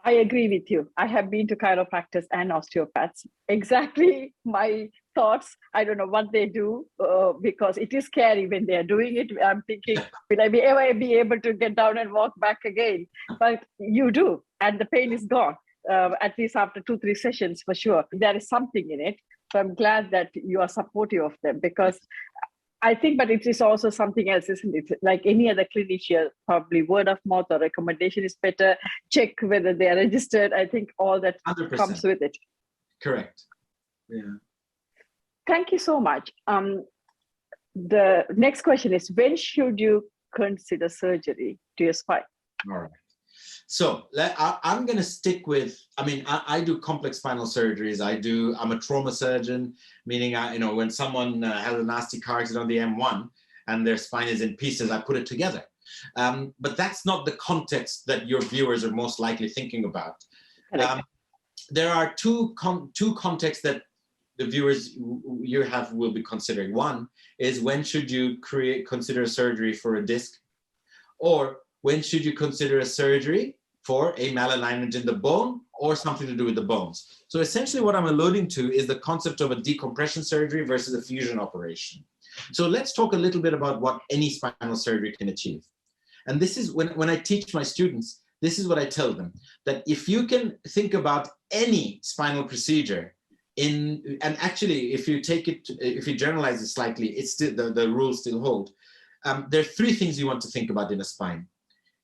I agree with you. I have been to chiropractors and osteopaths. Exactly my thoughts. I don't know what they do because it is scary when they are doing it. I'm thinking, will I ever be able to get down and walk back again? But you do, and the pain is gone, at least after 2-3 sessions for sure. There is something in it. So I'm glad that you are supportive of them, because I think, but it is also something else, isn't it? Like any other clinician, probably word of mouth or recommendation is better. Check whether they are registered. I think all that 100%. comes with it. Correct. Yeah. Thank you so much. The next question is, when should you consider surgery to your spine? All right. So I'm going to stick with, I do complex spinal surgeries. I'm a trauma surgeon, meaning, when someone has a nasty car accident on the M1 and their spine is in pieces, I put it together. But that's not the context that your viewers are most likely thinking about. There are two contexts that the viewers will be considering. One is, when should you consider surgery for a disc, or when should you consider a surgery for a malalignment in the bone or something to do with the bones? So essentially what I'm alluding to is the concept of a decompression surgery versus a fusion operation. So let's talk a little bit about what any spinal surgery can achieve. And this is when I teach my students, this is what I tell them, that if you can think about any spinal procedure and actually if you generalize it slightly, it's still, the rules still hold. There are 3 things you want to think about in a spine.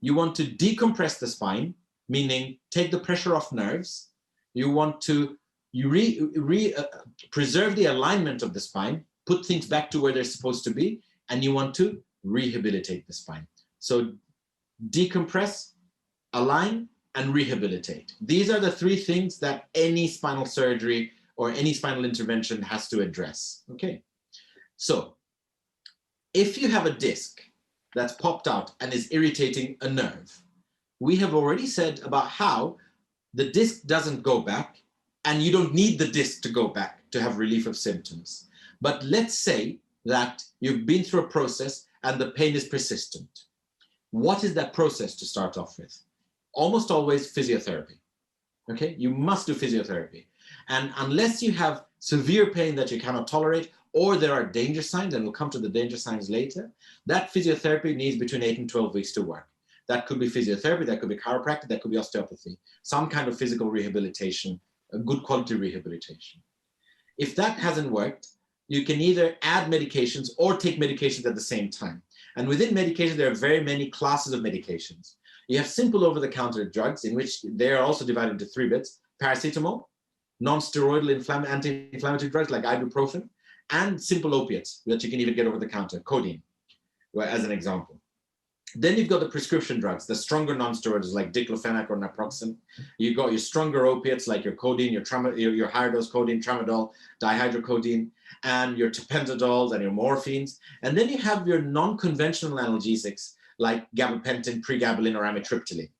You want to decompress the spine, meaning take the pressure off nerves. You want to preserve the alignment of the spine, put things back to where they're supposed to be, and you want to rehabilitate the spine. So decompress, align, and rehabilitate. These are the three things that any spinal surgery or any spinal intervention has to address. Okay, so if you have a disc that's popped out and is irritating a nerve, we have already said about how the disc doesn't go back, and you don't need the disc to go back to have relief of symptoms. But let's say that you've been through a process and the pain is persistent. What is that process to start off with? Almost always physiotherapy. Okay, you must do physiotherapy. And unless you have severe pain that you cannot tolerate, or there are danger signs, and we'll come to the danger signs later, that physiotherapy needs between 8 and 12 weeks to work. That could be physiotherapy, that could be chiropractic, that could be osteopathy, some kind of physical rehabilitation, a good quality rehabilitation. If that hasn't worked, you can either add medications or take medications at the same time. And within medication, there are very many classes of medications. You have simple over-the-counter drugs, in which they are also divided into 3 bits: paracetamol, non-steroidal anti-inflammatory drugs like ibuprofen, and simple opiates that you can even get over the counter, codeine, as an example. Then you've got the prescription drugs, the stronger non-steroidals like diclofenac or naproxen. You've got your stronger opiates like your codeine, your higher dose codeine, tramadol, dihydrocodeine, and your tapentodols and your morphines. And then you have your non-conventional analgesics like gabapentin, pregabalin, or amitriptyline.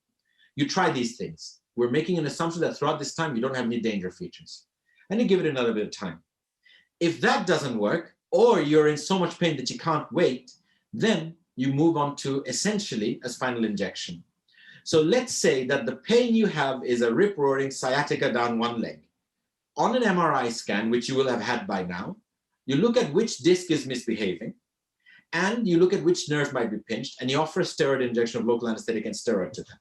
You try these things. We're making an assumption that throughout this time, you don't have any danger features. And you give it another bit of time. If that doesn't work, or you're in so much pain that you can't wait, then you move on to essentially a spinal injection. So let's say that the pain you have is a rip-roaring sciatica down one leg. On an MRI scan, which you will have had by now, you look at which disc is misbehaving, and you look at which nerve might be pinched, and you offer a steroid injection of local anesthetic and steroid to that.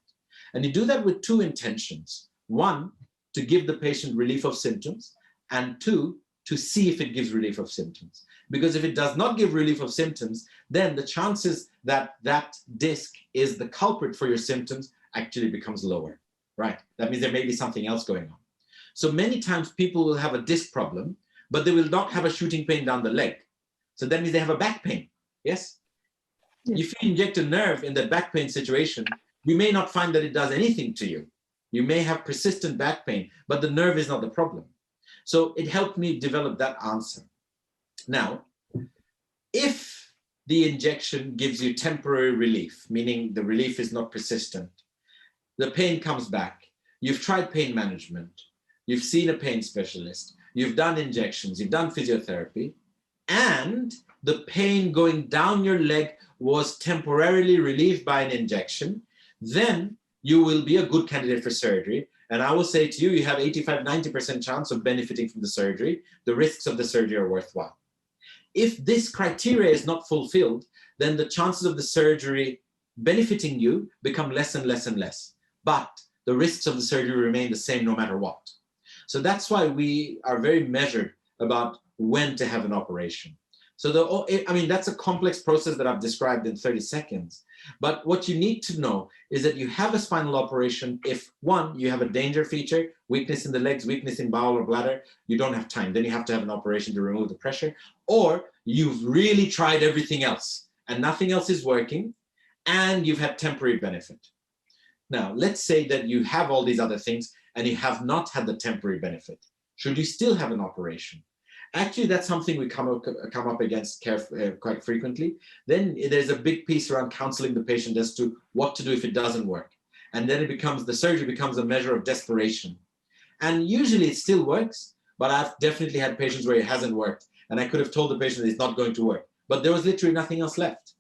And you do that with 2 intentions. 1, to give the patient relief of symptoms, and 2, to see if it gives relief of symptoms. Because if it does not give relief of symptoms, then the chances that that disc is the culprit for your symptoms actually becomes lower, right? That means there may be something else going on. So many times people will have a disc problem, but they will not have a shooting pain down the leg. So that means they have a back pain, yes? If you inject a nerve in that back pain situation, you may not find that it does anything to you. You may have persistent back pain, but the nerve is not the problem. So it helped me develop that answer. Now, if the injection gives you temporary relief, meaning the relief is not persistent, the pain comes back, you've tried pain management, you've seen a pain specialist, you've done injections, you've done physiotherapy, and the pain going down your leg was temporarily relieved by an injection, then you will be a good candidate for surgery. And I will say to you, you have 85–90% chance of benefiting from the surgery. The risks of the surgery are worthwhile. If this criteria is not fulfilled, then the chances of the surgery benefiting you become less and less and less. But the risks of the surgery remain the same no matter what. So that's why we are very measured about when to have an operation. So that's a complex process that I've described in 30 seconds. But what you need to know is that you have a spinal operation if, 1, you have a danger feature, weakness in the legs, weakness in bowel or bladder, you don't have time. Then you have to have an operation to remove the pressure. Or you've really tried everything else and nothing else is working and you've had temporary benefit. Now, let's say that you have all these other things and you have not had the temporary benefit. Should you still have an operation? Actually, that's something we come up against quite frequently. Then there's a big piece around counseling the patient as to what to do if it doesn't work. And then the surgery becomes a measure of desperation. And usually it still works, but I've definitely had patients where it hasn't worked. And I could have told the patient it's not going to work, but there was literally nothing else left.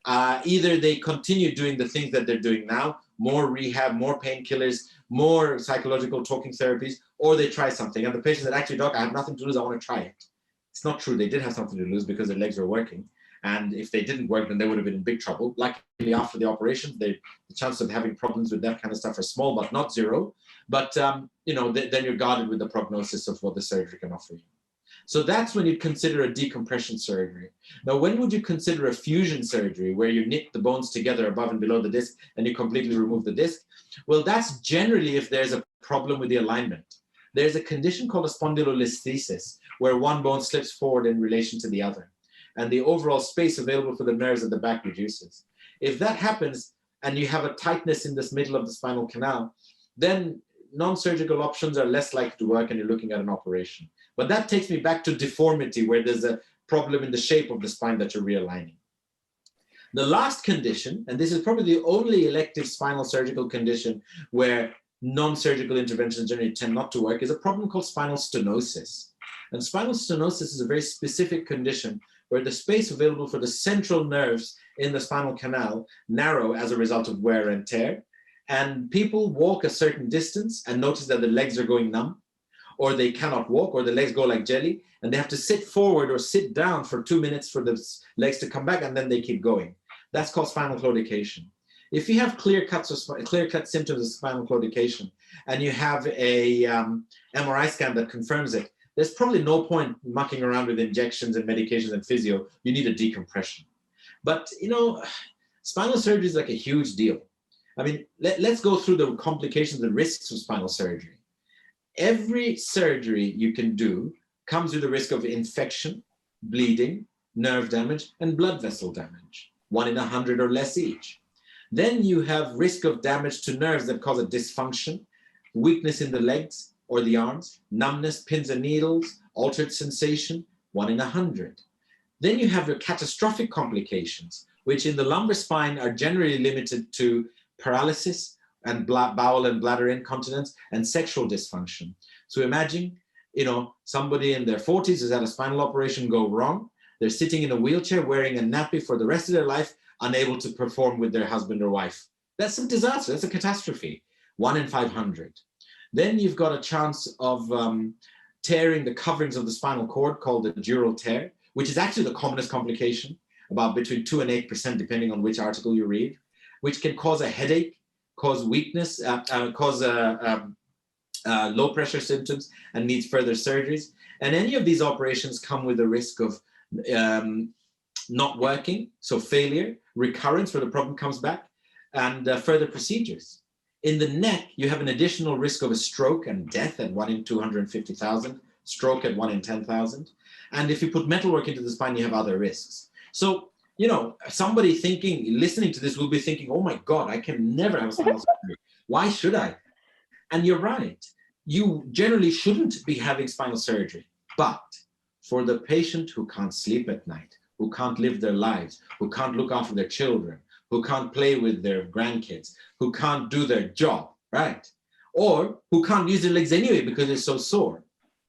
Either they continue doing the things that they're doing now, more rehab, more painkillers, more psychological talking therapies, or they try something. And the patient said, actually, doc, I have nothing to lose. I want to try it. It's not true. They did have something to lose because their legs were working. And if they didn't work, then they would have been in big trouble. Luckily, after the operation, the chances of having problems with that kind of stuff are small, but not zero. But, then you're guarded with the prognosis of what the surgery can offer you. So that's when you consider a decompression surgery. Now, when would you consider a fusion surgery where you knit the bones together above and below the disc and you completely remove the disc? Well, that's generally if there's a problem with the alignment. There's a condition called a spondylolisthesis where one bone slips forward in relation to the other and the overall space available for the nerves at the back reduces. If that happens, and you have a tightness in this middle of the spinal canal, then non-surgical options are less likely to work and you're looking at an operation. But that takes me back to deformity, where there's a problem in the shape of the spine that you're realigning. The last condition, and this is probably the only elective spinal surgical condition where non-surgical interventions generally tend not to work, is a problem called spinal stenosis. And spinal stenosis is a very specific condition where the space available for the central nerves in the spinal canal narrow as a result of wear and tear. And people walk a certain distance and notice that the legs are going numb, or they cannot walk, or the legs go like jelly, and they have to sit forward or sit down for 2 minutes for the legs to come back, and then they keep going. That's called spinal claudication. If you have clear-cut symptoms of spinal claudication, and you have a MRI scan that confirms it, there's probably no point mucking around with injections and medications and physio. You need a decompression. But, you know, spinal surgery is like a huge deal. I mean, let's go through the complications and risks of spinal surgery. Every surgery you can do comes with a risk of infection, bleeding, nerve damage, and blood vessel damage, 1 in 100 or less each. Then you have risk of damage to nerves that cause a dysfunction, weakness in the legs or the arms, numbness, pins and needles, altered sensation, 1 in 100. Then you have your catastrophic complications, which in the lumbar spine are generally limited to paralysis and bowel and bladder incontinence and sexual dysfunction. So imagine, you know, somebody in their 40s has had a spinal operation go wrong. They're sitting in a wheelchair wearing a nappy for the rest of their life, unable to perform with their husband or wife. That's a disaster. That's a catastrophe. 1 in 500. Then you've got a chance of tearing the coverings of the spinal cord called the dural tear, which is actually the commonest complication, about between 2 and 8%, depending on which article you read, which can cause a headache, cause weakness, cause low pressure symptoms, and needs further surgeries. And any of these operations come with a risk of not working, so failure, recurrence where the problem comes back, and further procedures. In the neck, you have an additional risk of a stroke and death at 1 in 250,000, stroke at 1 in 10,000. And if you put metalwork into the spine, you have other risks. So, you know, somebody listening to this will be thinking, oh my God, I can never have a spinal surgery. Why should I? And you're right. You generally shouldn't be having spinal surgery. But for the patient who can't sleep at night, who can't live their lives, who can't look after their children, who can't play with their grandkids, who can't do their job, right? Or who can't use their legs anyway because they're so sore,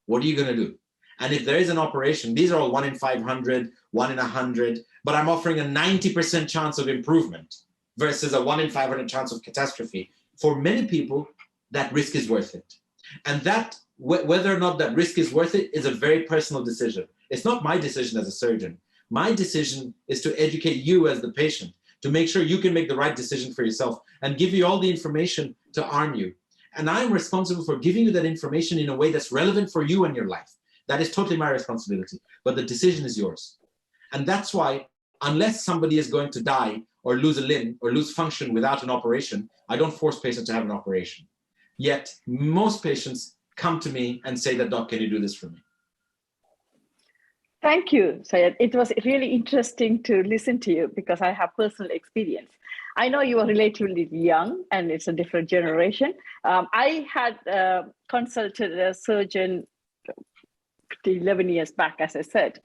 what are you going to do? And if there is an operation, these are all 1 in 500, 1 in 100, but I'm offering a 90% chance of improvement versus a 1 in 500 chance of catastrophe. For many people, that risk is worth it. And that, whether or not that risk is worth it, is a very personal decision. It's not my decision as a surgeon. My decision is to educate you as the patient, to make sure you can make the right decision for yourself and give you all the information to arm you. And I'm responsible for giving you that information in a way that's relevant for you and your life. That is totally my responsibility, but the decision is yours. And that's why, unless somebody is going to die or lose a limb or lose function without an operation, I don't force patients to have an operation. Yet most patients come to me and say that, Doc, can you do this for me? Thank you, Syed. It was really interesting to listen to you because I have personal experience. I know you are relatively young and it's a different generation. I had consulted a surgeon 11 years back, as I said,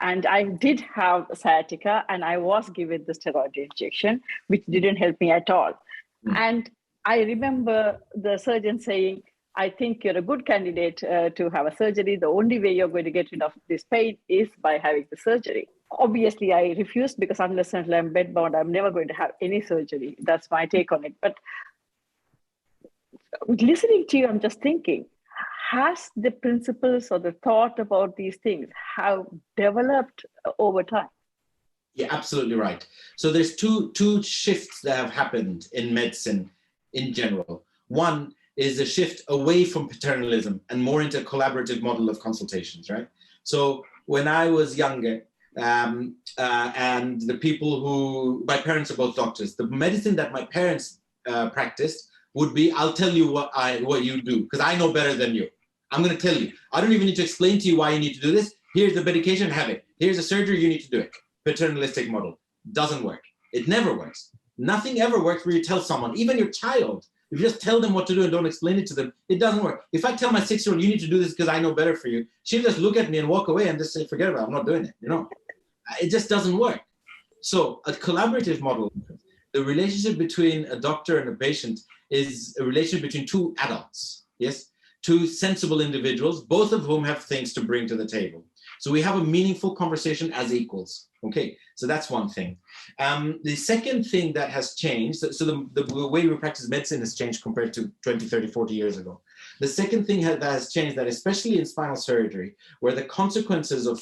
and I did have sciatica and I was given the steroid injection, which didn't help me at all. And I remember the surgeon saying, I think you're a good candidate to have a surgery. The only way you're going to get rid of this pain is by having the surgery. Obviously, I refused because unless until I'm bedbound, I'm never going to have any surgery. That's my take on it. But listening to you, I'm just thinking, has the principles or the thought about these things have developed over time? Yeah, absolutely right. So there's two shifts that have happened in medicine in general. One is a shift away from paternalism and more into a collaborative model of consultations, right? So when I was younger, and the people who, my parents are both doctors, the medicine that my parents practiced would be, I'll tell you what you do, because I know better than you. I'm going to tell you. I don't even need to explain to you why you need to do this. Here's the medication, have it. Here's the surgery, you need to do it. Paternalistic model. Doesn't work. It never works. Nothing ever works where you tell someone, even your child, if you just tell them what to do and don't explain it to them, it doesn't work. If I tell my 6-year-old, you need to do this because I know better for you, she'll just look at me and walk away and just say, forget about it, I'm not doing it, you know? It just doesn't work. So a collaborative model, the relationship between a doctor and a patient is a relationship between two adults, yes? Two sensible individuals, both of whom have things to bring to the table. So we have a meaningful conversation as equals. Okay, so that's one thing. The second thing that has changed, so the way we practice medicine has changed compared to 20, 30, 40 years ago. The second thing that has changed, that especially in spinal surgery, where the consequences of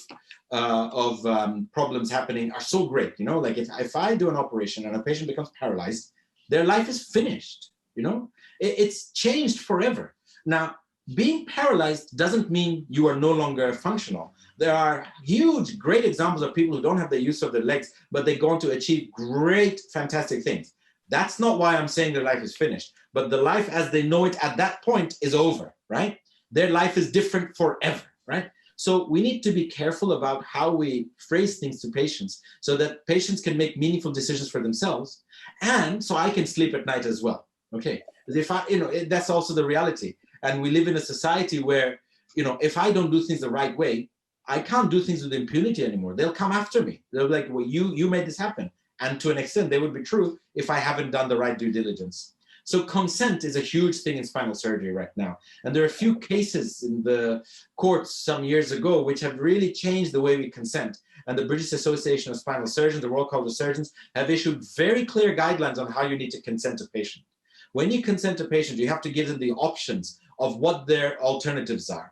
problems happening are so great, you know, like if I do an operation and a patient becomes paralyzed, their life is finished, you know, it's changed forever. Now, being paralyzed doesn't mean you are no longer functional. There are huge, great examples of people who don't have the use of their legs, but they go on to achieve great, fantastic things. That's not why I'm saying their life is finished, but the life as they know it at that point is over, right? Their life is different forever, right? So we need to be careful about how we phrase things to patients so that patients can make meaningful decisions for themselves, and so I can sleep at night as well, okay? If I, you know, that's also the reality. And we live in a society where, you know, if I don't do things the right way, I can't do things with impunity anymore. They'll come after me. They'll be like, well, you made this happen. And to an extent, they would be true if I haven't done the right due diligence. So consent is a huge thing in spinal surgery right now. And there are a few cases in the courts some years ago which have really changed the way we consent. And the British Association of Spinal Surgeons, the Royal College of Surgeons, have issued very clear guidelines on how you need to consent a patient. When you consent a patient, you have to give them the options of what their alternatives are.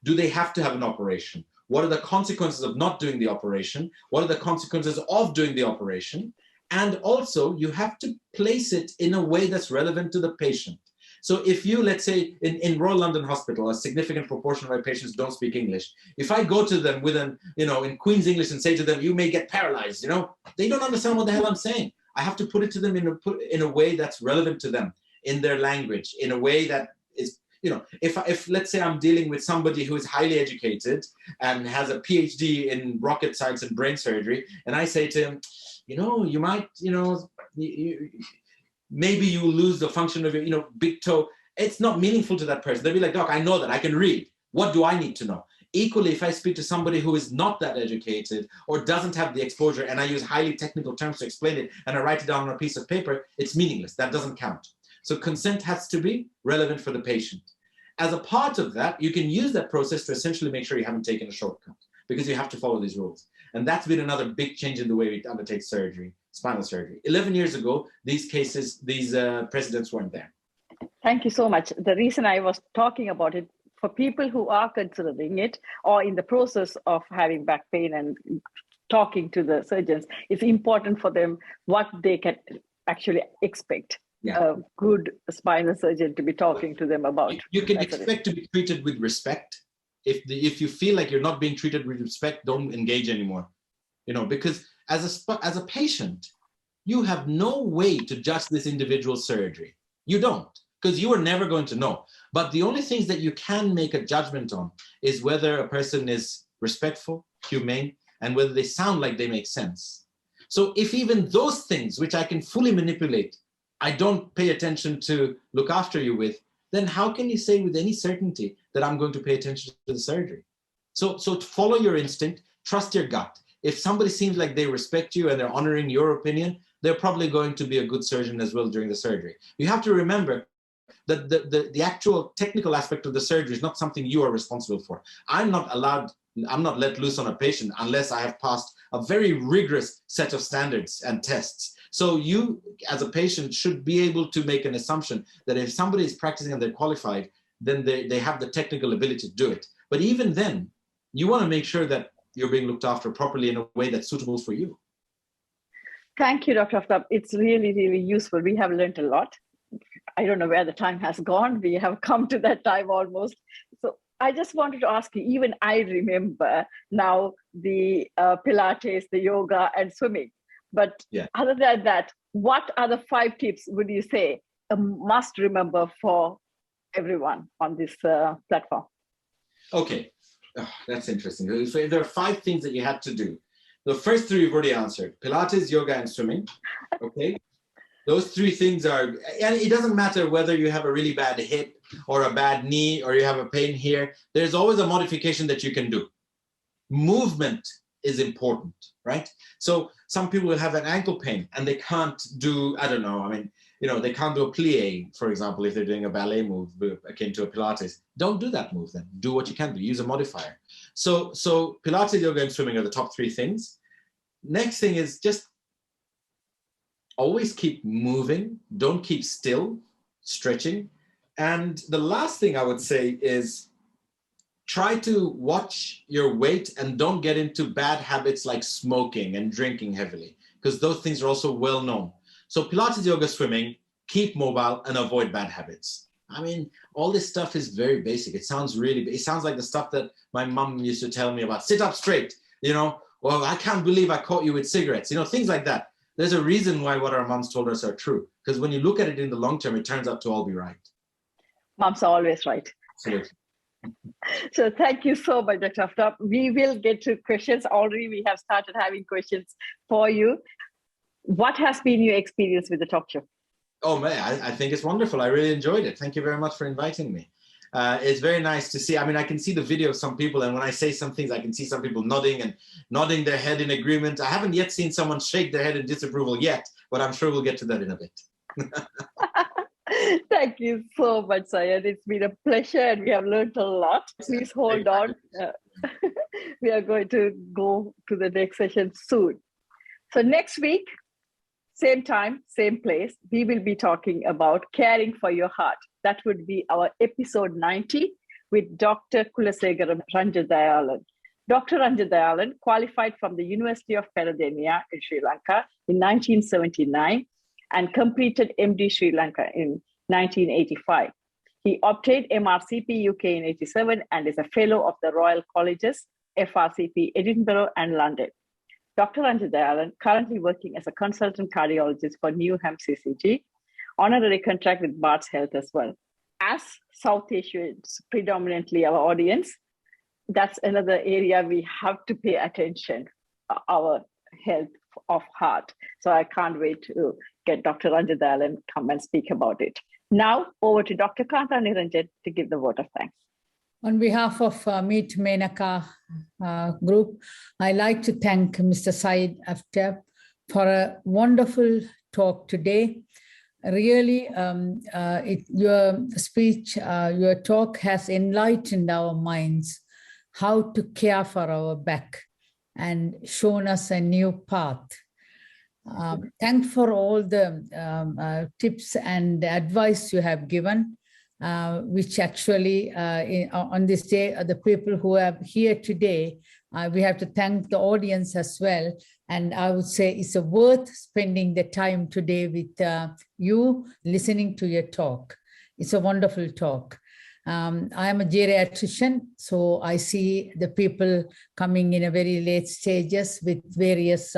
Do they have to have an operation? What are the consequences of not doing the operation? What are the consequences of doing the operation? And also, you have to place it in a way that's relevant to the patient. So if you, let's say, in Royal London Hospital, a significant proportion of my patients don't speak English. If I go to them with an, you know, in Queen's English and say to them, you may get paralyzed, you know, they don't understand what the hell I'm saying. I have to put it to them in a way that's relevant to them, in their language, in a way that is, you know, if let's say I'm dealing with somebody who is highly educated and has a PhD in rocket science and brain surgery, and I say to him, you know, you might, you know, maybe you lose the function of your, you know, big toe. It's not meaningful to that person. They'll be like, doc, I know that, I can read. What do I need to know? Equally, if I speak to somebody who is not that educated or doesn't have the exposure, and I use highly technical terms to explain it, and I write it down on a piece of paper, it's meaningless. That doesn't count. So consent has to be relevant for the patient. As a part of that, you can use that process to essentially make sure you haven't taken a shortcut, because you have to follow these rules. And that's been another big change in the way we undertake surgery, spinal surgery. 11 years ago, these cases, these precedents weren't there. Thank you so much. The reason I was talking about it, for people who are considering it or in the process of having back pain and talking to the surgeons, it's important for them what they can actually expect. A good spinal surgeon to be talking to them about. You can expect to be treated with respect. If you feel like you're not being treated with respect, don't engage anymore. You know, because as a patient, you have no way to judge this individual surgery. You don't, because you are never going to know. But the only things that you can make a judgment on is whether a person is respectful, humane, and whether they sound like they make sense. So if even those things, which I can fully manipulate, I don't pay attention to look after you with, then how can you say with any certainty that I'm going to pay attention to the surgery? So follow your instinct, trust your gut. If somebody seems like they respect you and they're honoring your opinion, they're probably going to be a good surgeon as well during the surgery. You have to remember that the actual technical aspect of the surgery is not something you are responsible for. I'm not let loose on a patient unless I have passed a very rigorous set of standards and tests. So you, as a patient, should be able to make an assumption that if somebody is practicing and they're qualified, then they have the technical ability to do it. But even then, you want to make sure that you're being looked after properly in a way that's suitable for you. Thank you, Dr. Aftab. It's really, really useful. We have learned a lot. I don't know where the time has gone. We have come to that time almost. So I just wanted to ask you, even I remember now the Pilates, the yoga, and swimming. But other than that, what are the 5 tips would you say a must remember for everyone on this platform? Okay, that's interesting. So there are 5 things that you had to do. The first 3 you've already answered: Pilates, yoga, and swimming. Okay. Those three things are, and it doesn't matter whether you have a really bad hip or a bad knee or you have a pain here. There's always a modification that you can do. Movement is important, right? So some people will have an ankle pain and they can't do, I don't know, I mean, they can't do a plie, for example, if they're doing a ballet move akin to a Pilates. Don't do that move then. Do what you can do. Use a modifier. So Pilates, yoga, and swimming are the top three things. Next thing is just always keep moving. Don't keep still, stretching. And the last thing I would say is try to watch your weight and don't get into bad habits like smoking and drinking heavily, because those things are also well known. So Pilates, yoga, swimming, keep mobile and avoid bad habits. I mean, all this stuff is very basic. It sounds like the stuff that my mom used to tell me about. Sit up straight, well, I can't believe I caught you with cigarettes, things like that. There's a reason why what our moms told us are true, because when you look at it in the long term, it turns out to all be right. Moms are always right. Absolutely. So thank you so much, Dr. Aftab. We will get to questions. Already we have started having questions for you. What has been your experience with the talk show? Oh man, I think it's wonderful. I really enjoyed it. Thank you very much for inviting me. It's very nice to see. I mean, I can see the video of some people, and when I say some things, I can see some people nodding their head in agreement. I haven't yet seen someone shake their head in disapproval yet, but I'm sure we'll get to that in a bit. Thank you so much, Syed. It's been a pleasure and we have learned a lot. Please hold on. We are going to go to the next session soon. So next week, same time, same place, we will be talking about caring for your heart. That would be our episode 90 with Dr. Kulasegaram Ranjadayalan. Dr. Ranjadayalan qualified from the University of Peradeniya in Sri Lanka in 1979 and completed MD Sri Lanka in 1985. He obtained MRCP UK in 87 and is a fellow of the Royal Colleges, FRCP Edinburgh and London. Dr. Ranjadayalan currently working as a consultant cardiologist for Newham CCG, honorary contract with Barts Health as well. As South Asians, predominantly our audience, that's another area we have to pay attention, our health of heart. So I can't wait to get Dr. Ranjadayalan come and speak about it. Now over to Dr. Kanta Niranjan to give the vote of thanks. On behalf of Meet Menaca group, I'd like to thank Mr. Syed Aftab for a wonderful talk today. Really, your speech, your talk has enlightened our minds how to care for our back and shown us a new path. Thanks for all the tips and advice you have given, which actually on this day, the people who are here today, we have to thank the audience as well. And I would say it's worth spending the time today with you, listening to your talk. It's a wonderful talk. I am a geriatrician, so I see the people coming in a very late stages with various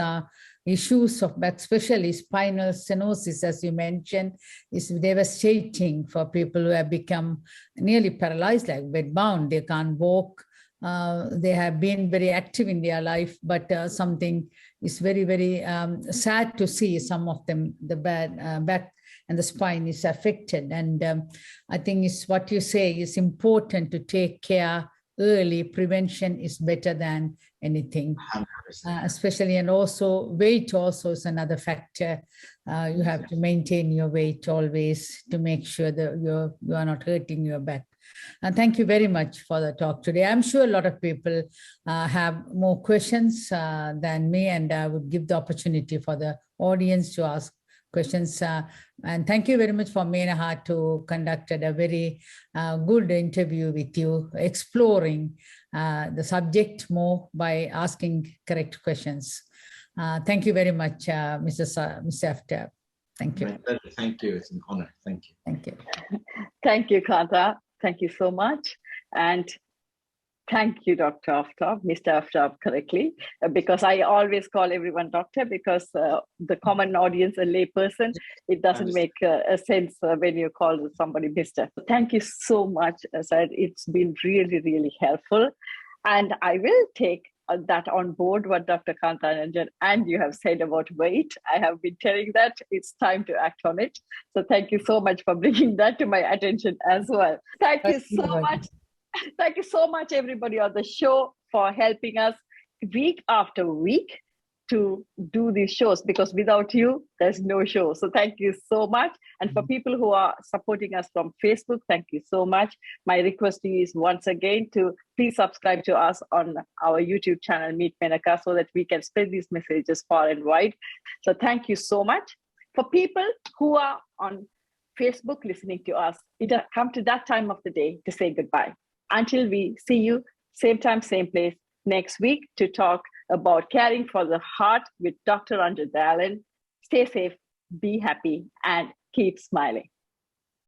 issues of back, especially spinal stenosis, as you mentioned, is devastating for people who have become nearly paralyzed, like bedbound. They can't walk. They have been very active in their life, but something is very, very sad to see. Some of them, the back and the spine is affected. And I think it's what you say is important to take care early. Prevention is better than anything, especially, and also weight also is another factor. You have to maintain your weight always to make sure that you are not hurting your back. And thank you very much for the talk today. I'm sure a lot of people have more questions than me, and I would give the opportunity for the audience to ask questions. And thank you very much for Menaca to conducted a very good interview with you, exploring the subject more by asking correct questions. Thank you very much, Mr. Aftab. Thank you. Thank you. It's an honor. Thank you. Thank you. Thank you, Kanta. Thank you so much. And thank you, Dr. Aftab, Mr. Aftab correctly, because I always call everyone doctor because the common audience, a lay person, it doesn't make a sense when you call somebody Mr. Thank you so much, Syed. It's been really, really helpful. And I will take that on board what Dr. Kantananjan and you have said about weight. I have been telling that it's time to act on it. So thank you so much for bringing that to my attention as well. Thank you so much. Thank you so much, everybody on the show, for helping us week after week to do these shows, because without you, there's no show. So thank you so much. And for people who are supporting us from Facebook, thank you so much. My request to you is once again to please subscribe to us on our YouTube channel, Meet Menaca, so that we can spread these messages far and wide. So thank you so much. For people who are on Facebook listening to us, it has come to that time of the day to say goodbye. Until we see you, same time, same place, next week to talk about caring for the heart with Dr. Anjad Dayalan. Stay safe, be happy, and keep smiling.